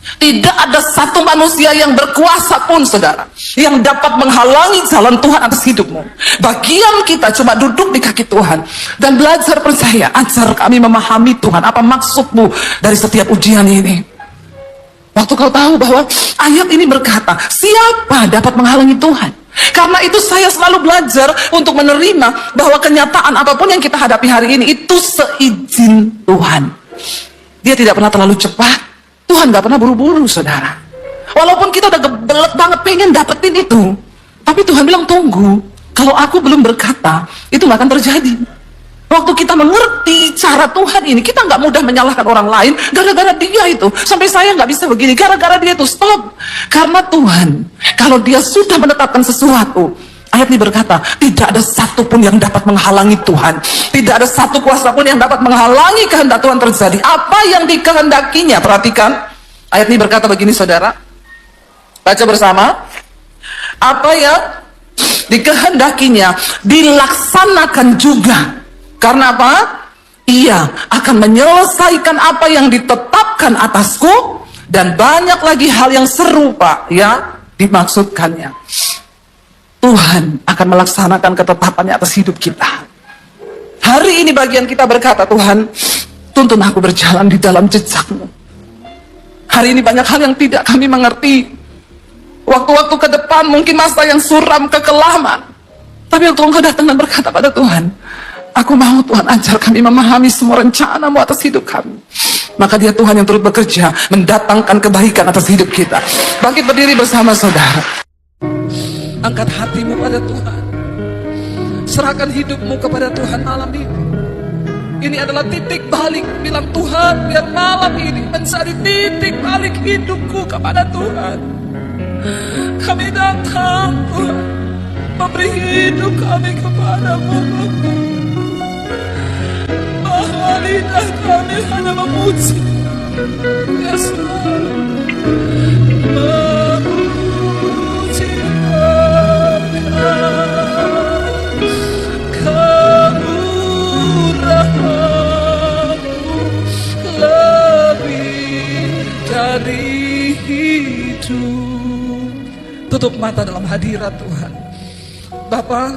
Tidak ada satu manusia yang berkuasa pun saudara yang dapat menghalangi jalan Tuhan atas hidupmu. Bagian kita cuma duduk di kaki Tuhan dan belajar percaya. Ajar kami memahami Tuhan, apa maksudmu dari setiap ujian ini. Waktu kau tahu bahwa ayat ini berkata, siapa dapat menghalangi Tuhan? Karena itu saya selalu belajar untuk menerima bahwa kenyataan apapun yang kita hadapi hari ini itu seizin Tuhan. Dia tidak pernah terlalu cepat. Tuhan gak pernah buru-buru saudara. Walaupun kita udah gebelet banget pengen dapetin itu, tapi Tuhan bilang tunggu. Kalau aku belum berkata, itu gak akan terjadi. Waktu kita mengerti cara Tuhan ini, kita gak mudah menyalahkan orang lain gara-gara dia itu. Sampai saya gak bisa begini, gara-gara dia itu. Stop. Karena Tuhan, kalau dia sudah menetapkan sesuatu, ayat ini berkata, tidak ada satu pun yang dapat menghalangi Tuhan. Tidak ada satu kuasa pun yang dapat menghalangi kehendak Tuhan terjadi. Apa yang dikehendakinya, perhatikan. Ayat ini berkata begini saudara. Baca bersama. Apa yang dikehendakinya dilaksanakan juga. Karena apa? Ia akan menyelesaikan apa yang ditetapkan atasku. Dan banyak lagi hal yang serupa yang dimaksudkannya. Tuhan akan melaksanakan ketetapannya atas hidup kita. Hari ini bagian kita berkata, Tuhan, tuntun aku berjalan di dalam jejak-Mu. Hari ini banyak hal yang tidak kami mengerti. Waktu-waktu ke depan mungkin masa yang suram, kekelaman. Tapi waktu Engkau datang dan berkata pada Tuhan, aku mau Tuhan ajar kami memahami semua rencana-Mu atas hidup kami. Maka dia Tuhan yang turut bekerja, mendatangkan kebaikan atas hidup kita. Bangkit berdiri bersama saudara. Angkat hatimu pada Tuhan. Serahkan hidupmu kepada Tuhan malam ini. Ini adalah titik balik. Bilang Tuhan, biar malam ini menjadi titik balik hidupku kepada Tuhan. Kami datang Tuhan, memberi hidup kami kepadamu. Bahwa lidah kami hanya memuji. Yes, memuji kemurahan-Mu lebih dari hidup. Tutup mata dalam hadirat Tuhan. Bapa,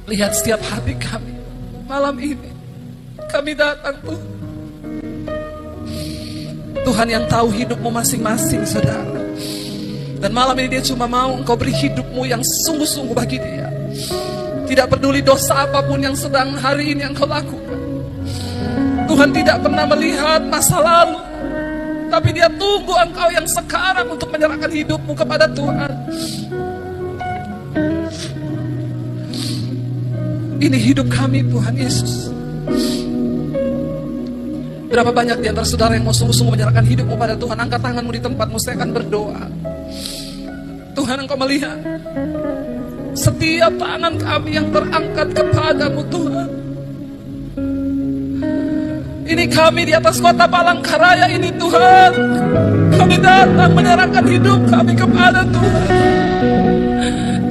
lihat setiap hati kami malam ini. Kami datang Tuhan. Tuhan yang tahu hidupmu masing-masing saudara. Dan malam ini dia cuma mau Engkau beri hidupmu yang sungguh-sungguh bagi dia. Tidak peduli dosa apapun yang sedang hari ini Engkau lakukan. Tuhan tidak pernah melihat masa lalu, tapi dia tunggu Engkau yang sekarang untuk menyerahkan hidupmu kepada Tuhan. Ini hidup kami Tuhan Yesus. Berapa banyak di antara saudara yang mau sungguh-sungguh menyerahkan hidupmu pada Tuhan? Angkat tanganmu di tempatmu, saya akan berdoa. Tuhan, Engkau melihat setiap tangan kami yang terangkat kepadamu Tuhan. Ini kami di atas kota Palangkaraya ini Tuhan. Kami datang menyerahkan hidup kami kepada Tuhan.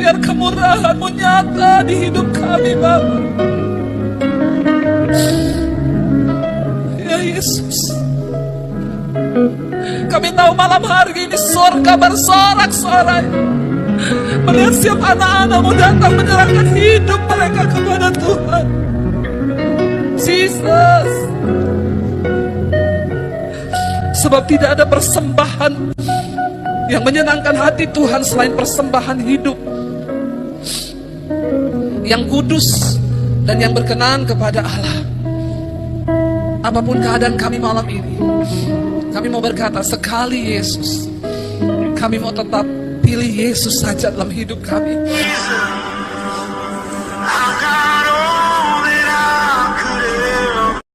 Biar kemurahan-Mu nyata di hidup kami Bapa. Ya Yesus, kami tahu malam hari ini surga bersorak-sorai melihat setiap anak-anak-Mu datang menyerahkan hidup mereka kepada Tuhan. Jesus, sebab tidak ada persembahan yang menyenangkan hati Tuhan selain persembahan hidup yang kudus dan yang berkenan kepada Allah. Apapun keadaan kami malam ini, kami mau berkata sekali Yesus, kami mau tetap pilih Yesus saja dalam hidup kami.